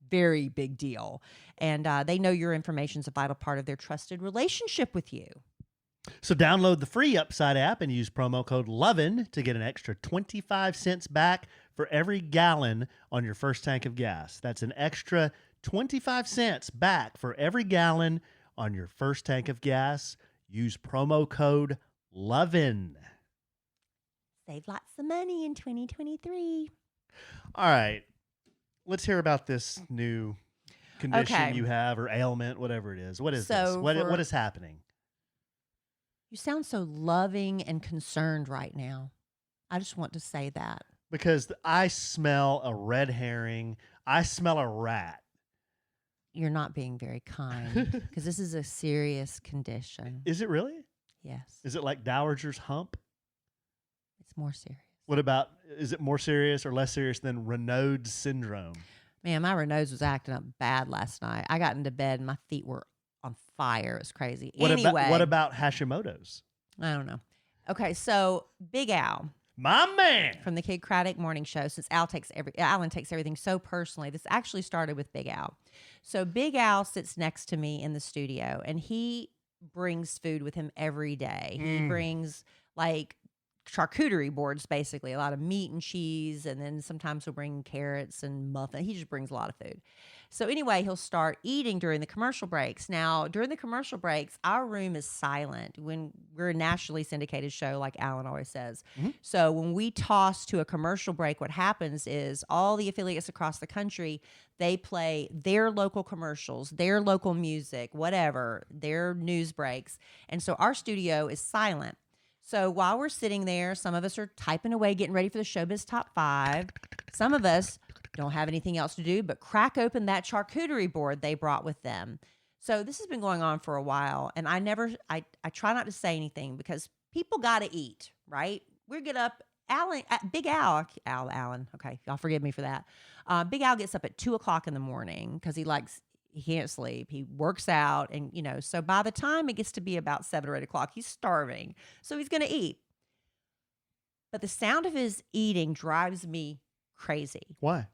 B: very big deal. And they know your information is a vital part of their trusted relationship with you.
C: So download the free Upside app and use promo code LOVIN to get an extra 25 cents back for every gallon on your first tank of gas. That's an extra 25 cents back for every gallon on your first tank of gas. Use promo code LOVIN.
B: Save lots of money in 2023.
C: All right. Let's hear about this new condition you have, or ailment, whatever it is. What is this? What is happening?
B: You sound so loving and concerned right now. I just want to say that.
C: Because I smell a red herring. I smell a rat.
B: You're not being very kind because this is a serious condition.
C: Is it really?
B: Yes.
C: Is it like Dowager's hump?
B: It's more serious.
C: What about, is it more serious or less serious than Raynaud's syndrome?
B: Man, my Raynaud's was acting up bad last night. I got into bed and my feet were on fire. It was crazy.
C: What about Hashimoto's?
B: I don't know. Okay, so Big Al.
C: My man.
B: From the Kidd Kraddick Morning Show, since Alan takes everything so personally, this actually started with Big Al. So Big Al sits next to me in the studio, and he brings food with him every day. He brings like charcuterie boards, basically a lot of meat and cheese, and then sometimes he'll bring carrots and muffin. He just brings a lot of food. So anyway, he'll start eating during the commercial breaks. Now, during the commercial breaks, our room is silent. When we're a nationally syndicated show, like Alan always says. So when we toss to a commercial break, what happens is all the affiliates across the country, they play their local commercials, their local music, whatever, their news breaks. And so our studio is silent. So while we're sitting there, some of us are typing away, getting ready for the Showbiz Top 5. Some of us don't have anything else to do but crack open that charcuterie board they brought with them. So this has been going on for a while, and I try not to say anything because people got to eat, right? We get up, Big Al, okay, y'all forgive me for that. Big Al gets up at 2 o'clock in the morning because he can't sleep. He works out, and so by the time it gets to be about 7 or 8 o'clock, he's starving. So he's going to eat. But the sound of his eating drives me crazy.
C: Why?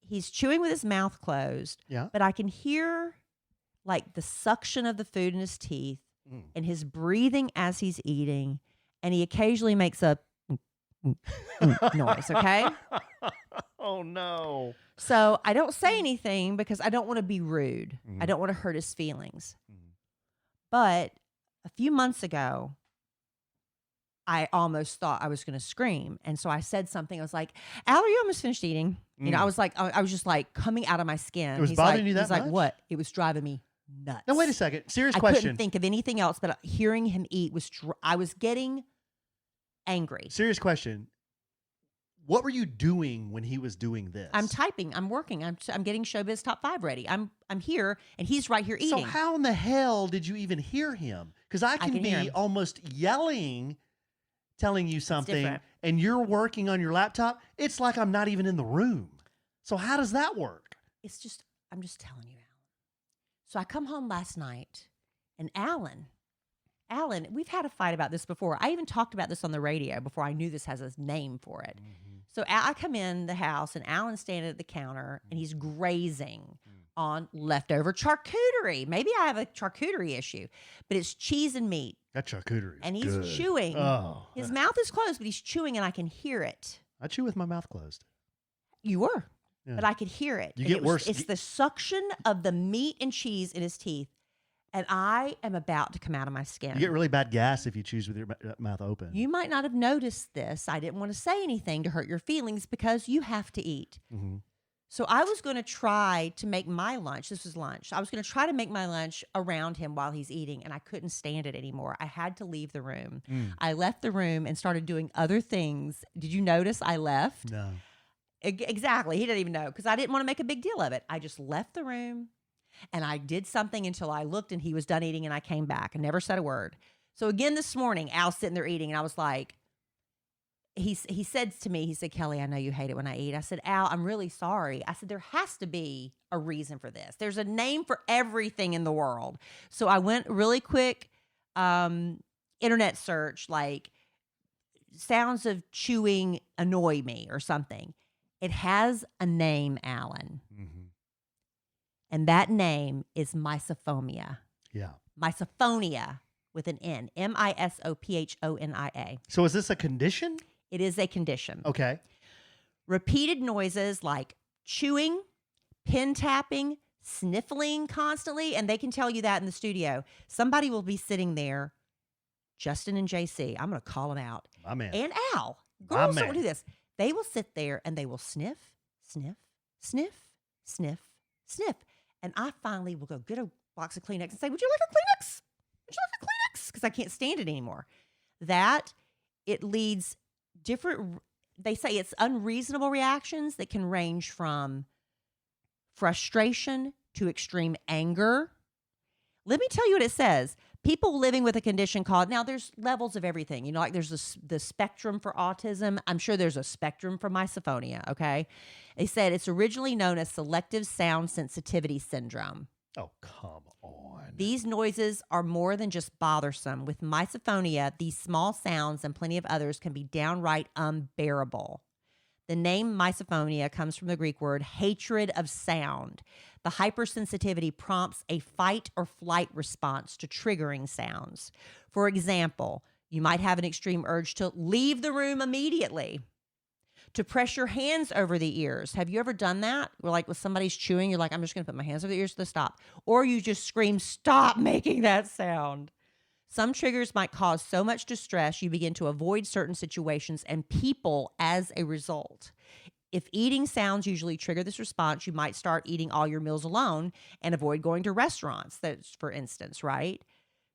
B: He's chewing with his mouth closed.
C: Yeah.
B: But I can hear like the suction of the food in his teeth and his breathing as he's eating. And he occasionally makes a noise, okay?
C: Oh, no.
B: So I don't say anything because I don't want to be rude. I don't want to hurt his feelings. But a few months ago, I almost thought I was going to scream. And so I said something. I was like, Al, are you almost finished eating? I was just like coming out of my skin.
C: It was bothering you that much?
B: He's like, what? It was driving me nuts.
C: Now, wait a second. Serious
B: I
C: question.
B: couldn't think of anything else, but hearing him eat I was getting angry.
C: Serious question. What were you doing when he was doing this?
B: I'm typing. I'm working. I'm getting Showbiz Top 5 ready. I'm here, and he's right here eating.
C: So how in the hell did you even hear him? Because I can be almost yelling, telling you something, and you're working on your laptop. It's like I'm not even in the room. So how does that work?
B: I'm just telling you, Alan. So I come home last night, and Alan, we've had a fight about this before. I even talked about this on the radio before I knew this has a name for it. So I come in the house, and Alan's standing at the counter, and he's grazing on leftover charcuterie. Maybe I have a charcuterie issue, but it's cheese and meat.
C: That charcuterie is
B: And he's
C: good.
B: chewing.
C: Oh.
B: His mouth is closed, but he's chewing, and I can hear it.
C: I chew with my mouth closed.
B: You were.
C: Yeah.
B: But I could hear it.
C: You get worse.
B: It's the suction of the meat and cheese in his teeth. And I am about to come out of my skin.
C: You get really bad gas if you chew with your mouth open.
B: You might not have noticed this. I didn't want to say anything to hurt your feelings because you have to eat. So I was going to try to make my lunch. This was lunch. I was going to try to make my lunch around him while he's eating, and I couldn't stand it anymore. I had to leave the room. I left the room and started doing other things. Did you notice I left?
C: No.
B: Exactly. He didn't even know because I didn't want to make a big deal of it. I just left the room. And I did something until I looked and he was done eating, and I came back and never said a word. So again this morning, Al's sitting there eating, and I was like, he said to me, he said, Kellie, I know you hate it when I eat. I said, Al, I'm really sorry. I said, there has to be a reason for this. There's a name for everything in the world. So I went really quick internet search, like sounds of chewing annoy me or something. It has a name, Alan. And that name is misophonia.
C: Yeah.
B: Misophonia with an N. MISOPHONIA.
C: So is this a condition?
B: It is a condition.
C: Okay.
B: Repeated noises like chewing, pin tapping, sniffling constantly, and they can tell you that in the studio. Somebody will be sitting there, Justin and JC, I'm going to call them out.
C: My man.
B: And Al. Girls don't do this. They will sit there and they will sniff, sniff, sniff, sniff, sniff. And I finally will go get a box of Kleenex and say, would you like a Kleenex? Would you like a Kleenex? Because I can't stand it anymore. It leads different, they say it's unreasonable reactions that can range from frustration to extreme anger. Let me tell you what it says. People living with a condition called, now there's levels of everything. You know, like there's the spectrum for autism. I'm sure there's a spectrum for misophonia, okay? They said it's originally known as selective sound sensitivity syndrome.
C: Oh, come on.
B: These noises are more than just bothersome. With misophonia, these small sounds and plenty of others can be downright unbearable. The name misophonia comes from the Greek word hatred of sound. The hypersensitivity prompts a fight or flight response to triggering sounds. For example, you might have an extreme urge to leave the room immediately, to press your hands over the ears. Have you ever done that? Where like when somebody's chewing, you're like, I'm just going to put my hands over the ears to stop. Or you just scream, stop making that sound. Some triggers might cause so much distress, you begin to avoid certain situations and people as a result. If eating sounds usually trigger this response, you might start eating all your meals alone and avoid going to restaurants, that's for instance, right?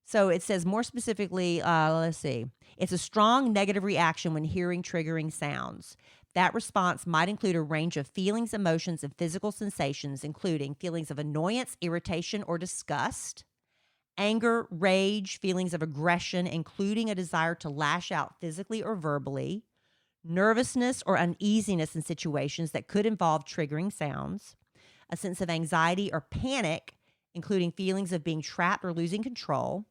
B: So it says more specifically, let's see. It's a strong negative reaction when hearing triggering sounds. That response might include a range of feelings, emotions, and physical sensations, including feelings of annoyance, irritation, or disgust, anger, rage, feelings of aggression, including a desire to lash out physically or verbally, nervousness or uneasiness in situations that could involve triggering sounds, a sense of anxiety or panic, including feelings of being trapped or losing control,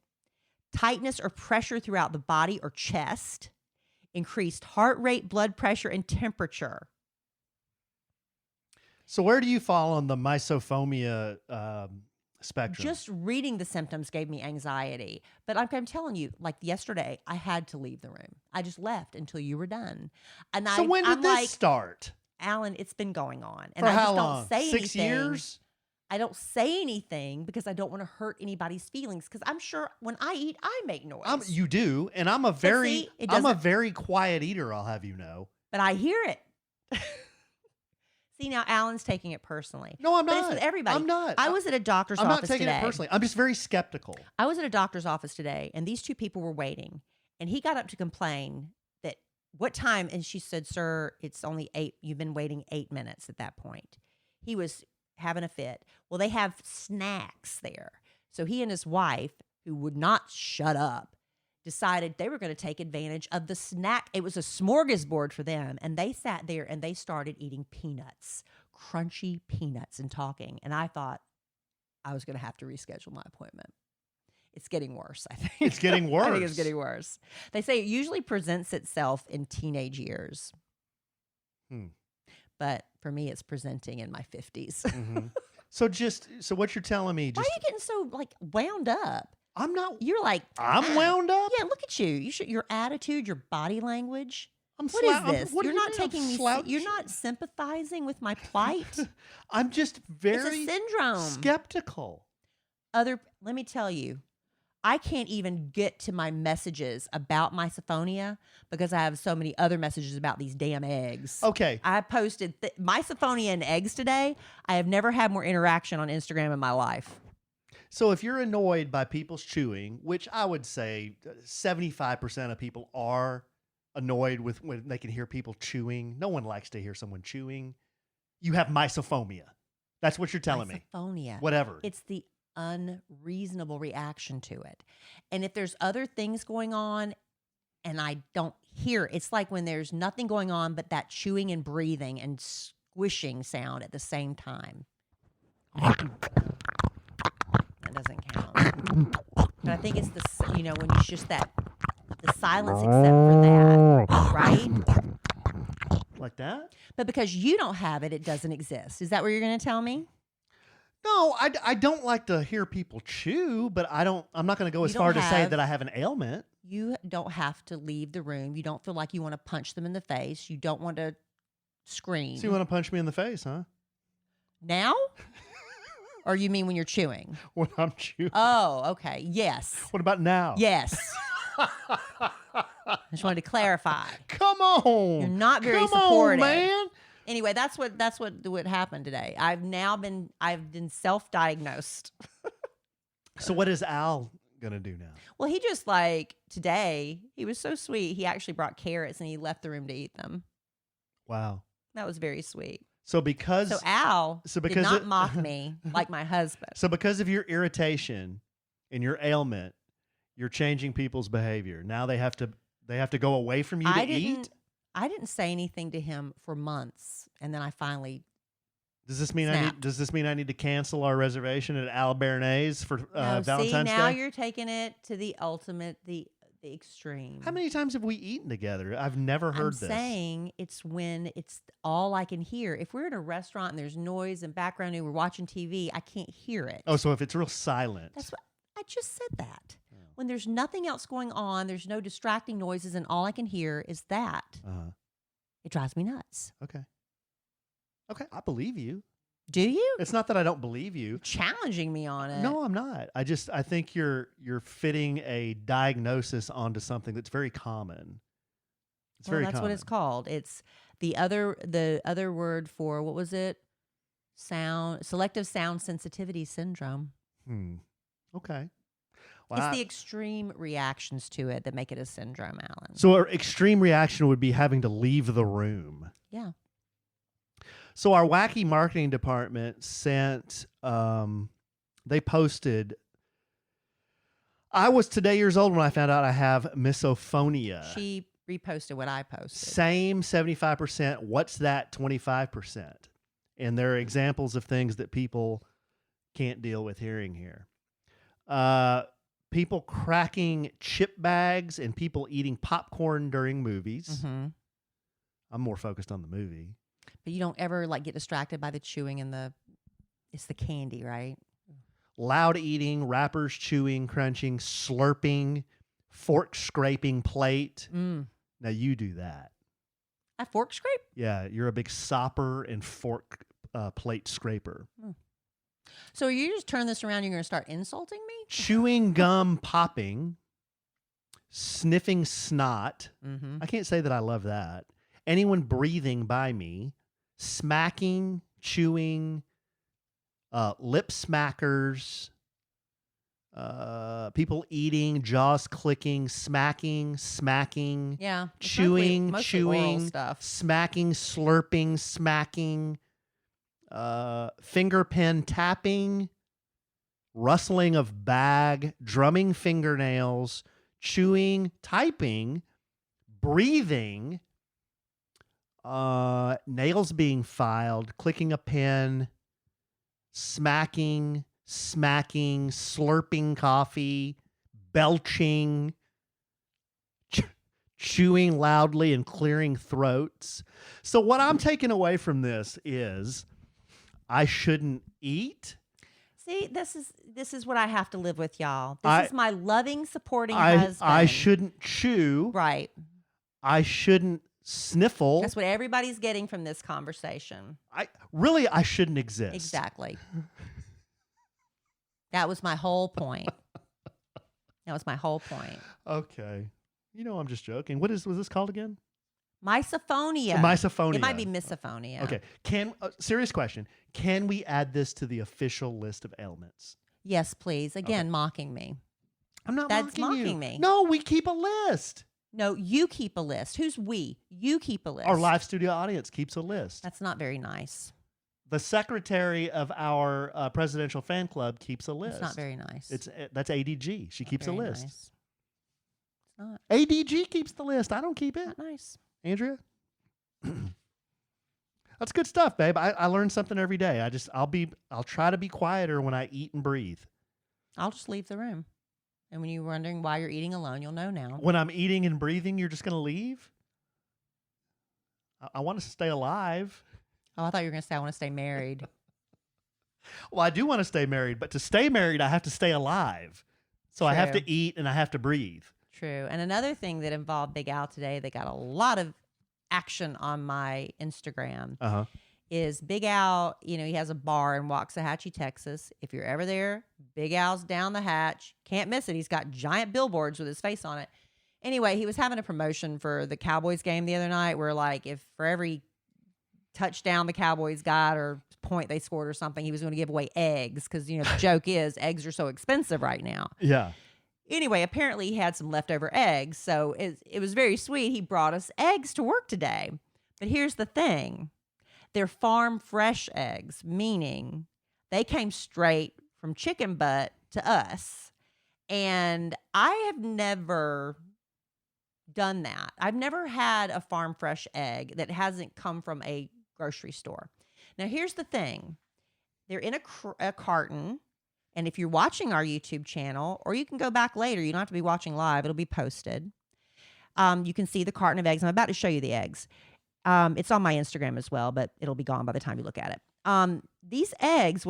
B: tightness or pressure throughout the body or chest, increased heart rate, blood pressure, and temperature.
C: So where do you fall on the misophonia spectrum?
B: Just reading the symptoms gave me anxiety. But like I'm telling you, like yesterday, I had to leave the room. I just left until you were done. And
C: so when did this start?
B: Alan, it's been going on. And
C: For
B: I just
C: how
B: don't
C: long?
B: say
C: 6
B: anything.
C: years?
B: I don't say anything because I don't want to hurt anybody's feelings. Because I'm sure when I eat, I make noise.
C: You do, and I'm a very quiet eater. I'll have you know.
B: But I hear it. See, now Alan's taking it personally.
C: No, I'm not.
B: But it's with everybody.
C: I'm not.
B: I was at a doctor's office today.
C: I'm not taking it personally. I'm just very skeptical.
B: I was at a doctor's office today, and these two people were waiting. And he got up to complain that, what time? And she said, sir, it's only 8. You've been waiting 8 minutes at that point. He was having a fit. Well, they have snacks there. So he and his wife, who would not shut up, decided they were going to take advantage of the snack. It was a smorgasbord for them. And they sat there and they started eating peanuts, crunchy peanuts, and talking. And I thought I was going to have to reschedule my appointment. It's getting worse, I think.
C: It's getting worse.
B: I think it's getting worse. They say it usually presents itself in teenage years. But for me, it's presenting in my 50s.
C: Mm-hmm. So what you're telling me?
B: Why are you getting so like wound up?
C: I'm not.
B: You're like,
C: I'm wound up.
B: Yeah, look at you. Your attitude, your body language. What is this?
C: You're
B: not taking me. You're not sympathizing with my plight.
C: I'm just very
B: it's a syndrome.
C: Skeptical.
B: Let me tell you, I can't even get to my messages about misophonia because I have so many other messages about these damn eggs.
C: Okay.
B: I posted misophonia and eggs today. I have never had more interaction on Instagram in my life.
C: So if you're annoyed by people's chewing, which I would say 75% of people are annoyed with when they can hear people chewing. No one likes to hear someone chewing. You have misophonia. That's what you're telling me.
B: Misophonia.
C: Whatever.
B: It's the unreasonable reaction to it. And if there's other things going on and I don't hear, it's like when there's nothing going on but that chewing and breathing and squishing sound at the same time. That doesn't count. But I think it's when it's just the silence except for that, right?
C: Like that?
B: But because you don't have it, it doesn't exist. Is that what you're going to tell me?
C: No, I don't like to hear people chew, but I'm not going to go as far to say that I have an ailment.
B: You don't have to leave the room. You don't feel like you want to punch them in the face. You don't want to scream.
C: So you want to punch me in the face, huh?
B: Now? Or you mean when you're chewing?
C: When I'm chewing.
B: Oh, okay. Yes.
C: What about now?
B: Yes. I just wanted to clarify.
C: Come on.
B: You're not very supportive.
C: Come on, man.
B: Anyway, that's what happened today. I've been self-diagnosed.
C: So what is Al gonna do now?
B: Well, he just today, he was so sweet. He actually brought carrots and he left the room to eat them.
C: Wow.
B: That was very sweet.
C: So because
B: So Al
C: so
B: did
C: because
B: not
C: it-
B: mock me like my husband.
C: So because of your irritation and your ailment, you're changing people's behavior. Now they have to go away from you to eat.
B: I didn't say anything to him for months, and then I finally.
C: Does this mean I need to cancel our reservation at Al Bernays for
B: No,
C: Valentine's
B: see, now
C: Day?
B: you're taking it to the ultimate, the extreme.
C: How many times have we eaten together? I've never heard
B: I'm
C: this.
B: saying it's when it's all I can hear. If we're in a restaurant and there's noise and background and we're watching TV, I can't hear it.
C: Oh, so if it's real silent.
B: That's what I just said that. When there's nothing else going on, there's no distracting noises, and all I can hear is that. It drives me nuts.
C: Okay, I believe you.
B: Do you?
C: It's not that I don't believe you.
B: You're challenging me on it.
C: No, I'm not. I think you're fitting a diagnosis onto something that's very common. It's very
B: that's
C: common.
B: what it's called. It's the other word for, what was it? Selective sound sensitivity syndrome.
C: Okay.
B: It's the extreme reactions to it that make it a syndrome, Alan.
C: So our extreme reaction would be having to leave the room.
B: Yeah.
C: So our wacky marketing department sent, they posted, I was today years old when I found out I have misophonia.
B: She reposted what I posted.
C: Same 75%. What's that 25%? And there are examples of things that people can't deal with hearing here. People cracking chip bags and people eating popcorn during movies.
B: Mm-hmm.
C: I'm more focused on the movie.
B: But you don't ever get distracted by the chewing and it's the candy, right?
C: Loud eating, wrappers chewing, crunching, slurping, fork scraping plate. Now you do that.
B: I fork scrape?
C: Yeah, you're a big sopper and fork plate scraper.
B: So you just turn this around, you're going to start insulting me?
C: Chewing gum popping, sniffing snot.
B: Mm-hmm.
C: I can't say that I love that. Anyone breathing by me, smacking, chewing, lip smackers, people eating, jaws clicking, smacking, smacking,
B: Yeah. It's
C: chewing,
B: mostly oral
C: chewing,
B: stuff.
C: smacking, slurping, smacking, finger pen tapping, rustling of bag, drumming fingernails, chewing, typing, breathing, nails being filed, clicking a pen, smacking, slurping coffee, belching, chewing loudly and clearing throats. So what I'm taking away from this is I shouldn't eat.
B: See, this is what I have to live with, y'all. This is my loving, supporting husband.
C: I shouldn't chew.
B: Right.
C: I shouldn't sniffle.
B: That's what everybody's getting from this conversation.
C: I shouldn't exist.
B: Exactly. That was my whole point.
C: Okay. I'm just joking. Was this called again?
B: Misophonia.
C: Misophonia.
B: It might be misophonia.
C: Okay. Serious question. Can we add this to the official list of ailments?
B: Yes, please. Again, mocking me.
C: I'm not
B: That's
C: mocking you.
B: mocking me.
C: No, we keep a list.
B: No, you keep a list. Who's we? You keep a list.
C: Our live studio audience keeps a list.
B: That's not very nice.
C: The secretary of our presidential fan club keeps a list.
B: It's not very nice.
C: That's ADG. She keeps a
B: Very
C: list.
B: nice. It's not.
C: ADG keeps the list. I don't keep it.
B: Not nice.
C: Andrea? That's good stuff, babe. I learn something every day. I'll try to be quieter when I eat and breathe.
B: I'll just leave the room. And when you're wondering why you're eating alone, you'll know now.
C: When I'm eating and breathing, you're just going to leave? I want to stay alive.
B: Oh, I thought you were going to say I want to stay married.
C: Well, I do want to stay married, but to stay married, I have to stay alive. So I have
B: True.
C: to eat and I have to breathe.
B: True. And another thing that involved Big Al today that got a lot of action on my Instagram is Big Al, he has a bar in Waxahachie, Texas. If you're ever there, Big Al's down the hatch. Can't miss it. He's got giant billboards with his face on it. Anyway, he was having a promotion for the Cowboys game the other night where if for every touchdown the Cowboys got or point they scored or something, he was going to give away eggs because, the joke is eggs are so expensive right now.
C: Yeah.
B: Anyway, apparently he had some leftover eggs, so it was very sweet. He brought us eggs to work today. But here's the thing. they're farm fresh eggs, meaning they came straight from chicken butt to us. And I have never done that. I've never had a farm fresh egg that hasn't come from a grocery store. Now, here's the thing. They're in a carton. And if you're watching our YouTube channel, or you can go back later, you don't have to be watching live. It'll be posted. You can see the carton of eggs. I'm about to show you the eggs. It's on my Instagram as well, but it'll be gone by the time you look at it. These eggs,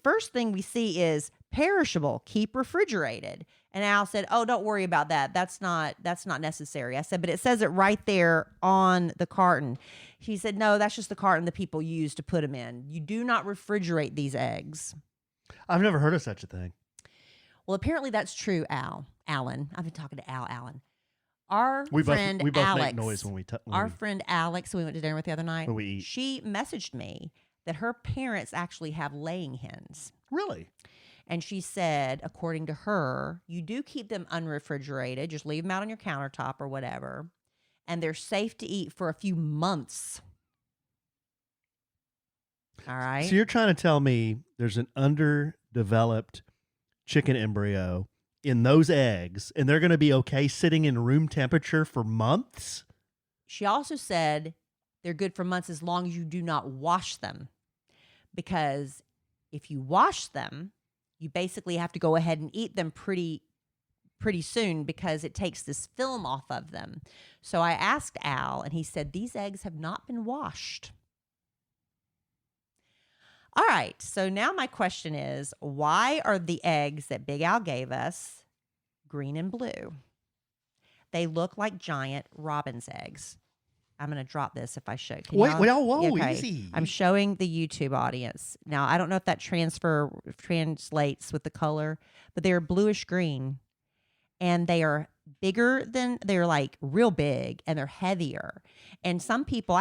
B: first thing we see is perishable, keep refrigerated. And Al said, "Oh, don't worry about that. That's not necessary." I said, "But it says it right there on the carton." He said, "No, that's just the carton that people use to put them in. You do not refrigerate these eggs."
C: I've never heard of such a thing.
B: Well, apparently that's true, Alan. I've been talking to Alan. Our
C: We
B: friend
C: both
B: Alex,
C: make noise when we
B: our friend Alex, who we went to dinner with the other night,
C: when we eat.
B: She messaged me that her parents actually have laying hens.
C: Really?
B: And she said, according to her, you do keep them unrefrigerated. Just leave them out on your countertop or whatever. And they're safe to eat for a few months. All right.
C: So you're trying to tell me there's an underdeveloped chicken embryo in those eggs, and they're going to be okay sitting in room temperature for months?
B: She also said they're good for months as long as you do not wash them. Because if you wash them, you basically have to go ahead and eat them pretty soon because it takes this film off of them. So I asked Al, and he said these eggs have not been washed. All right, so now my question is, why are the eggs that Big Al gave us green and blue? They look like giant robin's eggs. I'm going to drop this if I show.
C: Whoa,
B: okay.
C: easy.
B: I'm showing the YouTube audience. Now, I don't know if that translates with the color, but they're bluish green. And they are they're like real big, and they're heavier. And some people,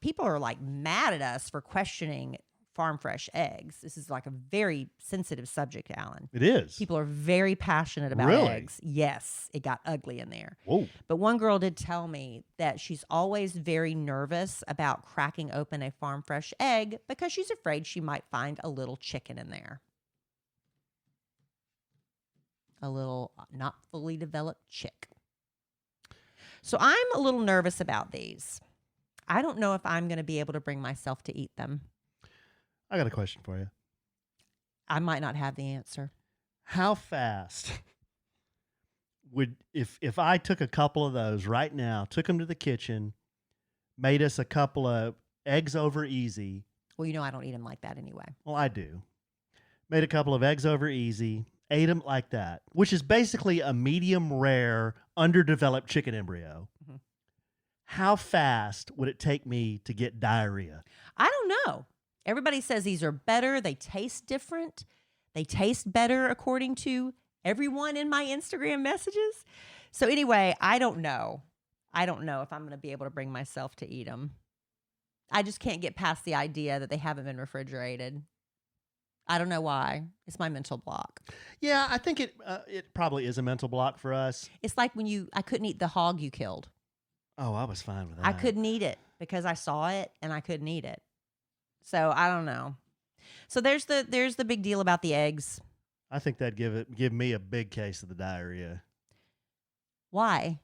B: people are like mad at us for questioning farm fresh eggs. This is like a very sensitive subject, Alan.
C: It is.
B: People are very passionate about eggs. Yes, it got ugly in there.
C: Whoa.
B: But one girl did tell me that she's always very nervous about cracking open a farm fresh egg because she's afraid she might find a little chicken in there. A little not fully developed chick. So I'm a little nervous about these. I don't know if I'm going to be able to bring myself to eat them.
C: I got a question for you.
B: I might not have the answer.
C: How fast would, if I took a couple of those right now, took them to the kitchen, made us a couple of eggs over easy.
B: Well, I don't eat them like that anyway.
C: Well, I do. Made a couple of eggs over easy, ate them like that, which is basically a medium rare, underdeveloped chicken embryo. Mm-hmm. How fast would it take me to get diarrhea?
B: I don't know. Everybody says these are better. They taste different. They taste better according to everyone in my Instagram messages. So anyway, I don't know. I don't know if I'm going to be able to bring myself to eat them. I just can't get past the idea that they haven't been refrigerated. I don't know why. It's my mental block.
C: Yeah, I think it probably is a mental block for us.
B: It's like when I couldn't eat the hog you killed.
C: Oh, I was fine with that.
B: I couldn't eat it because I saw it and I couldn't eat it. So I don't know. So there's the big deal about the eggs.
C: I think that'd give me a big case of the diarrhea.
B: Why?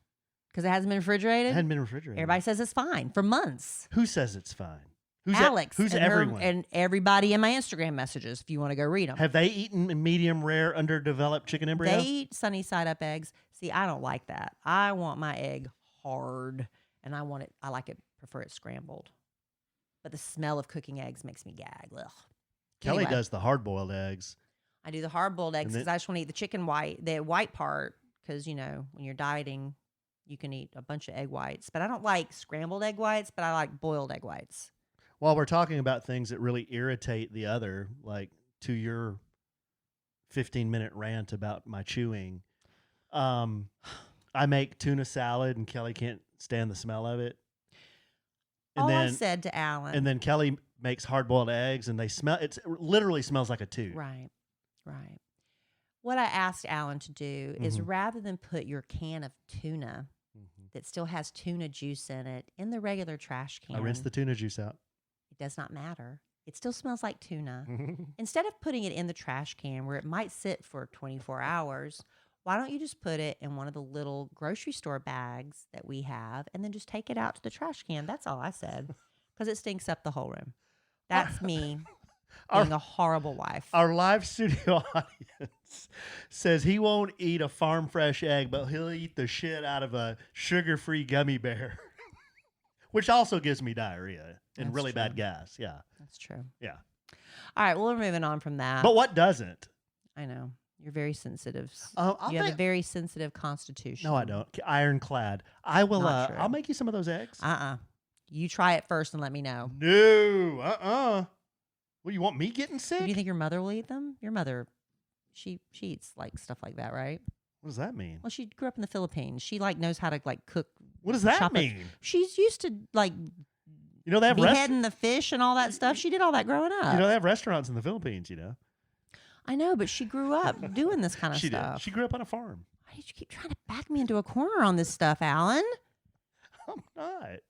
B: Because it hasn't been refrigerated?
C: It hadn't been refrigerated.
B: Everybody says it's fine for months.
C: Who says it's fine? Who's
B: Alex.
C: Who's
B: and
C: everyone?
B: And everybody in my Instagram messages, if you want to go read them.
C: Have they eaten medium rare, underdeveloped chicken embryo?
B: They eat sunny side up eggs. See, I don't like that. I want my egg hard, and prefer it scrambled. But the smell of cooking eggs makes me gag. Ugh.
C: Kellie
B: Anyway,
C: does the hard-boiled eggs.
B: I do the hard-boiled eggs because I just want to eat the white part, because, when you're dieting, you can eat a bunch of egg whites. But I don't like scrambled egg whites, but I like boiled egg whites.
C: While we're talking about things that really irritate the other, like to your 15-minute rant about my chewing, I make tuna salad, and Kellie can't stand the smell of it. And
B: I said to Alan.
C: And then Kellie makes hard-boiled eggs, and it literally smells like a tube.
B: Right. What I asked Alan to do is rather than put your can of tuna that still has tuna juice in it in the regular trash can.
C: I rinse the tuna juice out.
B: It does not matter. It still smells like tuna. Instead of putting it in the trash can where it might sit for 24 hours, why don't you just put it in one of the little grocery store bags that we have and then just take it out to the trash can? That's all I said, because it stinks up the whole room. That's me being a horrible wife.
C: Our live studio audience says he won't eat a farm fresh egg, but he'll eat the shit out of a sugar-free gummy bear, which also gives me diarrhea and
B: That's
C: really
B: true.
C: bad gas. Yeah.
B: That's true.
C: Yeah.
B: All right, well, we're moving on from that.
C: But what doesn't?
B: I know. You're very sensitive.
C: I'll
B: You have a
C: think-
B: very sensitive constitution.
C: No, I don't. Ironclad. I will.
B: Not true.
C: I'll make you some of those eggs.
B: You try it first and let me know.
C: No. Well, you want me getting sick?
B: Do you think your mother will eat them? Your mother, she eats like stuff like that, right?
C: What does that mean?
B: Well, she grew up in the Philippines. She like knows how to like cook.
C: What does that
B: chop it.
C: mean?
B: She's used to like
C: You know they have
B: beheading the fish and all that stuff. She did all that growing up.
C: You know they have restaurants in the Philippines. You know.
B: I know, but she grew up doing this kind of
C: She
B: stuff.
C: did. She grew up on a farm.
B: Why did you keep trying to back me into a corner on this stuff, Alan?
C: I'm not.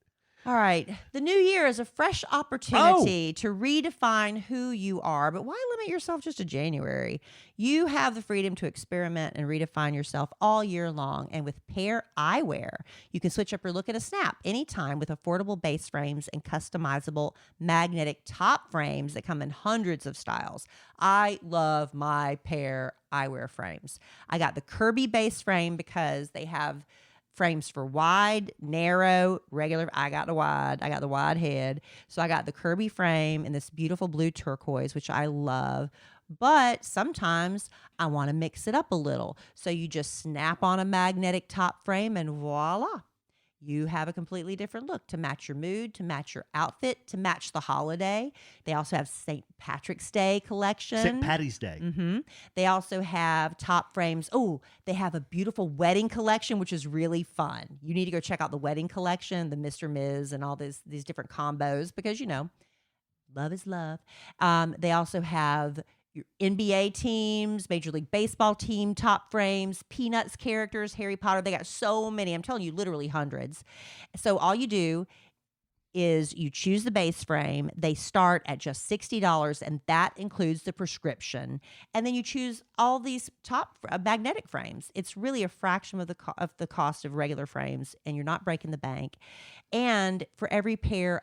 B: All right. The new year is a fresh opportunity to redefine who you are, but why limit yourself just to January? You have the freedom to experiment and redefine yourself all year long. And with Pair Eyewear, you can switch up your look at a snap anytime with affordable base frames and customizable magnetic top frames that come in hundreds of styles. I love my Pair Eyewear frames. I got the Kirby base frame because they have frames for wide, narrow, regular. I got the wide head. So I got the Kirby frame in this beautiful blue turquoise, which I love. But sometimes I want to mix it up a little. So you just snap on a magnetic top frame and voila. You have a completely different look to match your mood, to match your outfit, to match the holiday. They also have St. Patrick's Day collection.
C: St. Patty's Day.
B: Mm-hmm. They also have top frames. Oh, they have a beautiful wedding collection, which is really fun. You need to go check out the wedding collection, the Mr. Ms. and all these different combos because, you know, love is love. They also have your NBA teams, Major League Baseball team top frames, Peanuts characters, Harry Potter. They got so many. I'm telling you, literally hundreds. So all you do is you choose the base frame. They start at just $60, and that includes the prescription. And then you choose all these top magnetic frames. It's really a fraction of the cost of regular frames, and you're not breaking the bank. And for every pair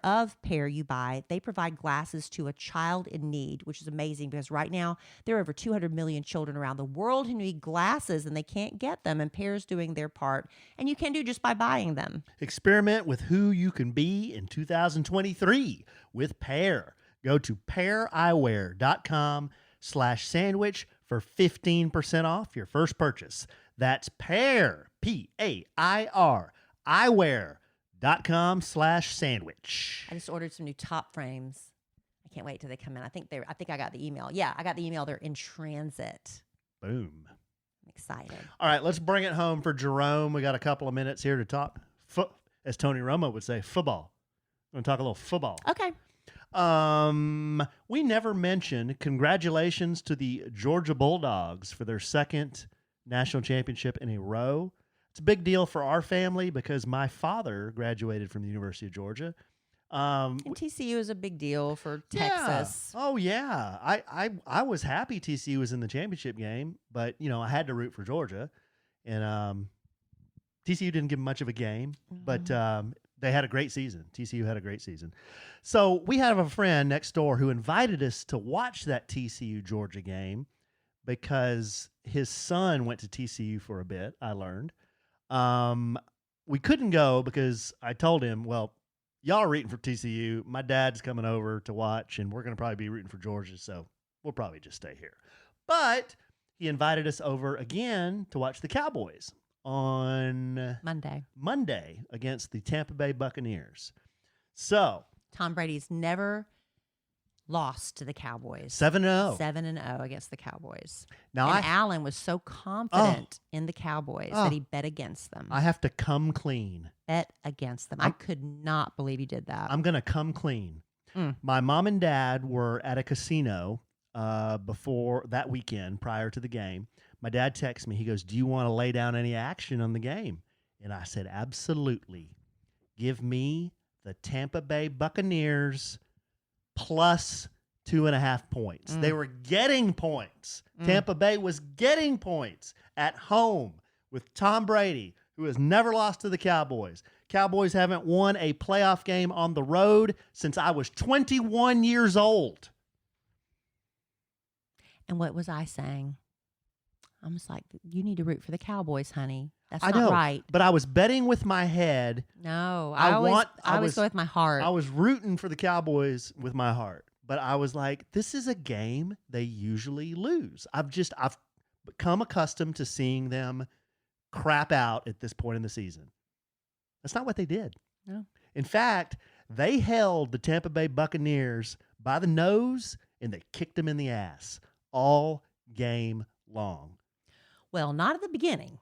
B: you buy, they provide glasses to a child in need, which is amazing because right now there are over 200 million children around the world who need glasses and they can't get them, and Pair's doing their part. And you can do just by buying them.
C: Experiment with who you can be in 2023 with Pair. Go to paireyewear.com/sandwich for 15% off your first purchase. That's Pair, P-A-I-R, eyewear.com/sandwich.
B: I just ordered some new top frames. I can't wait till they come in. I think I got the email. Yeah, I got the email. They're in transit.
C: Boom.
B: I'm excited.
C: All right, let's bring it home for Jerome. We got a couple of minutes here to talk, as Tony Romo would say, football. I'm going to talk a little football.
B: Okay.
C: We never mentioned congratulations to the Georgia Bulldogs for their second national championship in a row. It's a big deal for our family because my father graduated from the University of Georgia.
B: And TCU is a big deal for Texas.
C: Yeah. Oh yeah. I was happy TCU was in the championship game, but you know, I had to root for Georgia. And TCU didn't give much of a game, but they had a great season. TCU had a great season. So we have a friend next door who invited us to watch that TCU Georgia game because his son went to TCU for a bit, I learned. We couldn't go because I told him, well, y'all are rooting for TCU. My dad's coming over to watch, and we're going to probably be rooting for Georgia, so we'll probably just stay here. But he invited us over again to watch the Cowboys on Monday against the Tampa Bay Buccaneers. So
B: Tom Brady's never lost to the Cowboys.
C: 7-0.
B: 7-0 against the Cowboys.
C: Now
B: and Allen was so confident in the Cowboys that he bet against them.
C: I have to come clean.
B: Bet against them. I could not believe you did that.
C: I'm going to come clean. My mom and dad were at a casino before that weekend prior to the game. My dad texts me. He goes, "Do you want to lay down any action on the game?" And I said, absolutely. Give me the Tampa Bay Buccaneers plus 2.5 points. They were getting points. Tampa Bay was getting points at home with Tom Brady, who has never lost to the Cowboys. Cowboys haven't won a playoff game on the road since I was 21 years old.
B: And what was I saying? I'm just like, you need to root for the Cowboys, honey. That's
C: I
B: not
C: know,
B: right.
C: but I was betting with my head.
B: No, I always go with my heart.
C: I was rooting for the Cowboys with my heart, but I was like, this is a game they usually lose. I've become accustomed to seeing them crap out at this point in the season. That's not what they did.
B: No.
C: In fact, they held the Tampa Bay Buccaneers by the nose and they kicked them in the ass all game long.
B: Well, not at the beginning.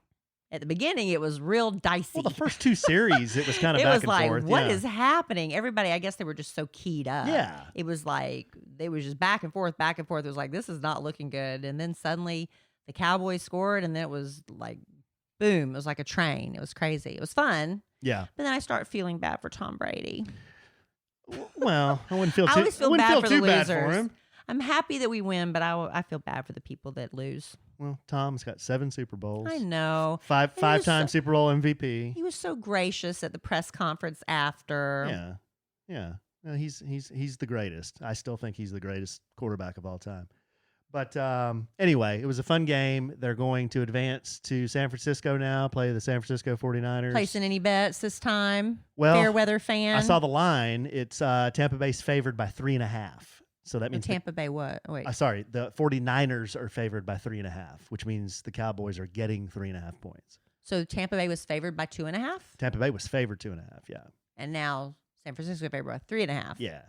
B: At the beginning, it was real dicey.
C: Well, the first two series, it was kind of back and forth.
B: It was like, what
C: yeah.
B: is happening? Everybody, I guess they were just so keyed up.
C: Yeah.
B: It was like, they was just back and forth, back and forth. It was like, this is not looking good. And then suddenly the Cowboys scored, and then it was like, boom. It was like a train. It was crazy. It was fun.
C: Yeah.
B: But then I start feeling bad for Tom Brady.
C: Well, I wouldn't feel too,
B: I always feel bad for the
C: bad for
B: losers.
C: him.
B: I'm happy that we win, but I feel bad for the people that lose.
C: Well, Tom's got 7 Super Bowls.
B: I know.
C: Five-time Super Bowl MVP.
B: He was so gracious at the press conference after.
C: Yeah. No, he's the greatest. I still think he's the greatest quarterback of all time. But anyway, it was a fun game. They're going to advance to San Francisco now, play the San Francisco 49ers.
B: Placing any bets this time?
C: Well,
B: Fairweather fan?
C: I saw the line. It's Tampa Bay's favored by 3.5. So that means
B: Tampa Bay what? Wait.
C: Sorry, the 49ers are favored by 3.5, which means the Cowboys are getting 3.5 points.
B: So Tampa Bay was favored by 2.5?
C: Tampa Bay was favored 2.5, yeah.
B: And now San Francisco favored by 3.5.
C: Yeah.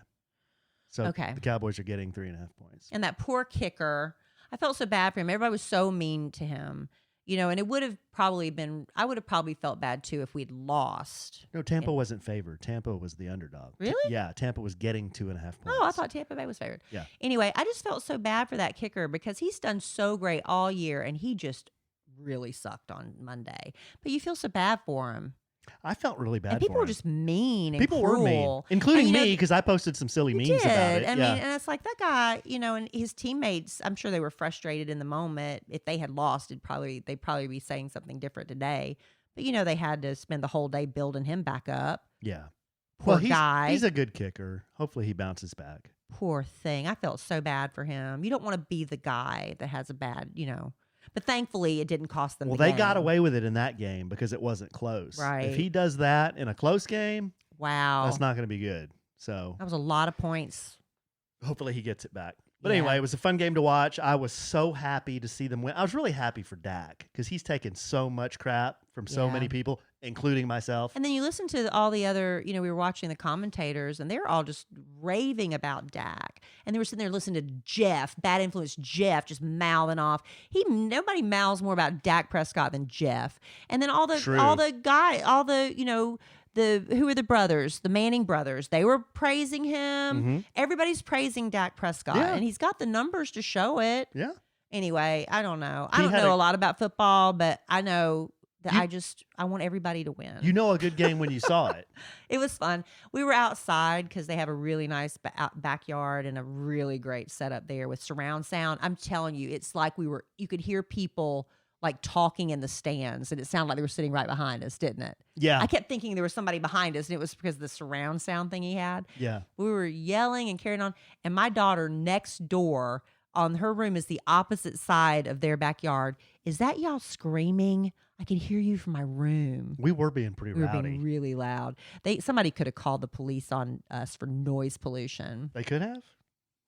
C: So
B: okay.
C: The Cowboys are getting 3.5 points.
B: And that poor kicker, I felt so bad for him. Everybody was so mean to him. You know, and it would have probably been, I would have probably felt bad too if we'd lost.
C: No, Tampa wasn't favored. Tampa was the underdog.
B: Really?
C: Yeah, Tampa was getting 2.5 points.
B: Oh, I thought Tampa Bay was favored.
C: Yeah.
B: Anyway, I just felt so bad for that kicker because he's done so great all year and he just really sucked on Monday. But you feel so bad for him.
C: I felt really bad
B: and people
C: for
B: were
C: him.
B: just mean and
C: people
B: cruel.
C: were mean, including
B: and,
C: me because I posted some silly memes about it.
B: I mean, and it's like that guy, you know, and his teammates, I'm sure they were frustrated in the moment. If they had lost, they'd probably be saying something different today. But, you know, they had to spend the whole day building him back up.
C: Yeah.
B: Poor guy.
C: He's a good kicker. Hopefully he bounces back.
B: Poor thing. I felt so bad for him. You don't want to be the guy that has a bad, you know. But thankfully, it didn't cost them.
C: Well,
B: the
C: they
B: game.
C: got away with it in that game because it wasn't close.
B: Right.
C: If he does that in a close game,
B: wow,
C: that's not going to be good. So
B: that was a lot of points.
C: Hopefully, he gets it back. But anyway, it was a fun game to watch. I was so happy to see them win. I was really happy for Dak because he's taken so much crap from so many people, including myself.
B: And then you listen to all the other, you know, we were watching the commentators and they're all just raving about Dak. And they were sitting there listening to Jeff, bad influence Jeff, just mouthing off. Nobody mouths more about Dak Prescott than Jeff. And then all the you know, who are the brothers, the Manning brothers, they were praising him. Mm-hmm. Everybody's praising Dak Prescott. And he's got the numbers to show it.
C: Yeah.
B: Anyway, I don't know. I don't know a lot about football, but I know that I want everybody to win.
C: You know a good game when you saw it.
B: It was fun. We were outside because they have a really nice backyard and a really great setup there with surround sound. I'm telling you, it's like you could hear people like talking in the stands and it sounded like they were sitting right behind us, didn't it?
C: Yeah.
B: I kept thinking there was somebody behind us and it was because of the surround sound thing he had.
C: Yeah.
B: We were yelling and carrying on. And my daughter next door on her room is the opposite side of their backyard. Is that y'all screaming? I can hear you from my room.
C: We were being pretty rowdy.
B: We were being really loud. Somebody could have called the police on us for noise pollution.
C: They could have?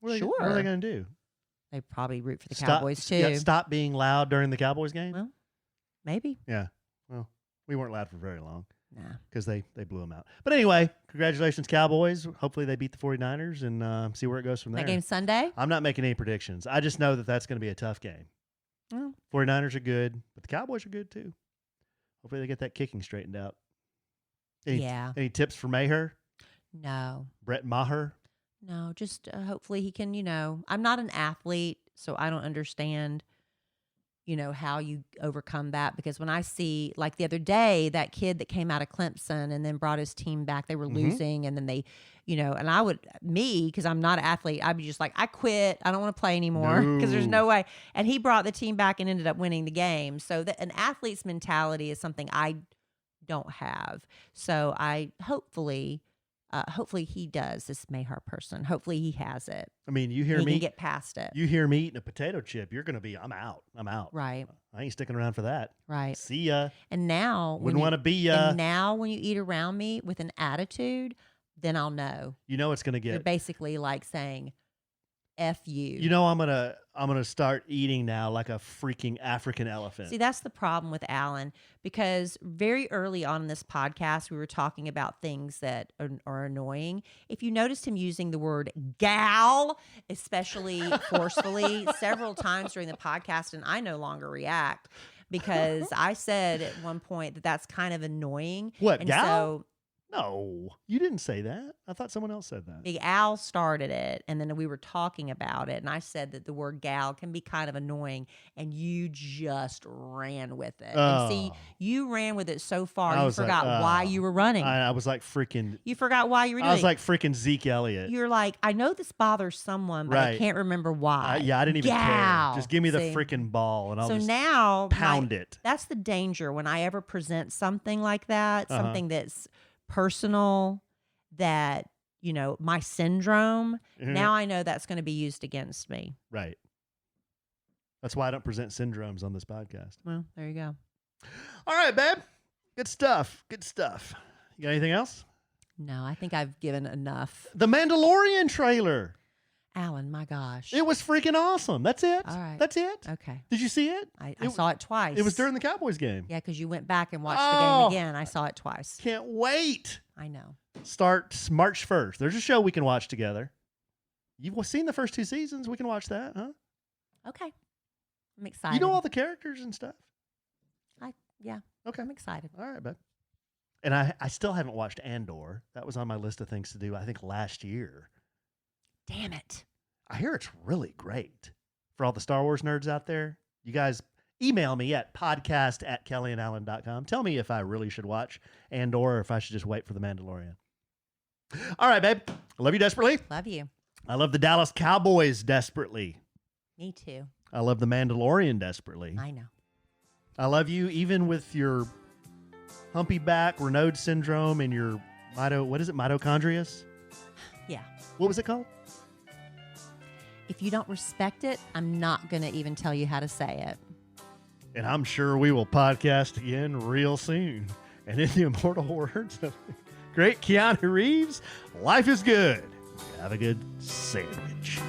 C: What
B: Sure.
C: What are they going to do?
B: They probably root for the Cowboys too.
C: Yeah, stop being loud during the Cowboys game?
B: Well, maybe.
C: Yeah. Well, we weren't loud for very long.
B: Nah.
C: Because they blew them out. But anyway, congratulations, Cowboys. Hopefully they beat the 49ers and see where it goes from there.
B: That game's Sunday?
C: I'm not making any predictions. I just know that that's going to be a tough game.
B: Oh.
C: 49ers are good, but the Cowboys are good too. Hopefully they get that kicking straightened out. Any tips for Maher?
B: No.
C: Brett Maher?
B: No, just hopefully he can, you know, I'm not an athlete, so I don't understand, how you overcome that. Because when I see, like the other day, that kid that came out of Clemson and then brought his team back, they were losing, and then they, and I would, because I'm not an athlete, I'd be just like, I quit. I don't want to play anymore because there's no way. And he brought the team back and ended up winning the game. So that an athlete's mentality is something I don't have. So I hopefully he does, this Mayhart person. Hopefully he has it.
C: I mean, you hear
B: he
C: me
B: can get past it.
C: You hear me eating a potato chip, you're going to be, I'm out.
B: Right.
C: I ain't sticking around for that.
B: Right.
C: See ya.
B: And now,
C: wouldn't want to be ya.
B: And now when you eat around me with an attitude, then I'll know.
C: It's going to get.
B: You're basically like saying, F you.
C: I'm gonna start eating now like a freaking African elephant.
B: See, that's the problem with Alan, because very early on in this podcast, we were talking about things that are annoying. If you noticed him using the word gal, especially forcefully, several times during the podcast, and I no longer react because I said at one point that that's kind of annoying.
C: What,
B: and
C: gal?
B: So,
C: no, you didn't say that. I thought someone else said that.
B: Big Al started it, and then we were talking about it, and I said that the word gal can be kind of annoying, and you just ran with it. And see, you ran with it so far, you forgot why you were running.
C: I was like freaking...
B: You forgot why you were doing it.
C: I was like freaking Zeke Elliott.
B: You're like, I know this bothers someone, but I can't remember why.
C: I didn't even care. Just give me the freaking ball, and I'll just
B: now
C: pound it.
B: That's the danger when I ever present something like that, something that's personal, that my syndrome. Now I know that's going to be used against me.
C: Right. That's why I don't present syndromes on this podcast.
B: Well, there you go.
C: All right, babe. Good stuff. You got anything else?
B: No, I think I've given enough.
C: The Mandalorian trailer.
B: Alan, my gosh.
C: It was freaking awesome. That's it.
B: All right.
C: That's it.
B: Okay.
C: Did you see it?
B: I saw it twice.
C: It was during the Cowboys game.
B: Yeah, because you went back and watched the game again. I saw it twice.
C: Can't wait.
B: I know.
C: Starts March 1st. There's a show we can watch together. You've seen the first 2 seasons. We can watch that, huh?
B: Okay. I'm excited.
C: You know all the characters and stuff?
B: Yeah.
C: Okay.
B: I'm excited.
C: All right, babe. And I still haven't watched Andor. That was on my list of things to do, I think, last year.
B: Damn it.
C: I hear it's really great. For all the Star Wars nerds out there, you guys email me at podcast@kellyandalan.com. Tell me if I really should watch Andor or if I should just wait for The Mandalorian. All right, babe. I love you desperately.
B: Love you.
C: I love the Dallas Cowboys desperately.
B: Me too.
C: I love The Mandalorian desperately.
B: I know.
C: I love you even with your humpy back, Raynaud syndrome, and your mitochondrias?
B: Yeah.
C: What was it called?
B: If you don't respect it, I'm not going to even tell you how to say it.
C: And I'm sure we will podcast again real soon. And in the immortal words of great Keanu Reeves, life is good. Have a good sandwich.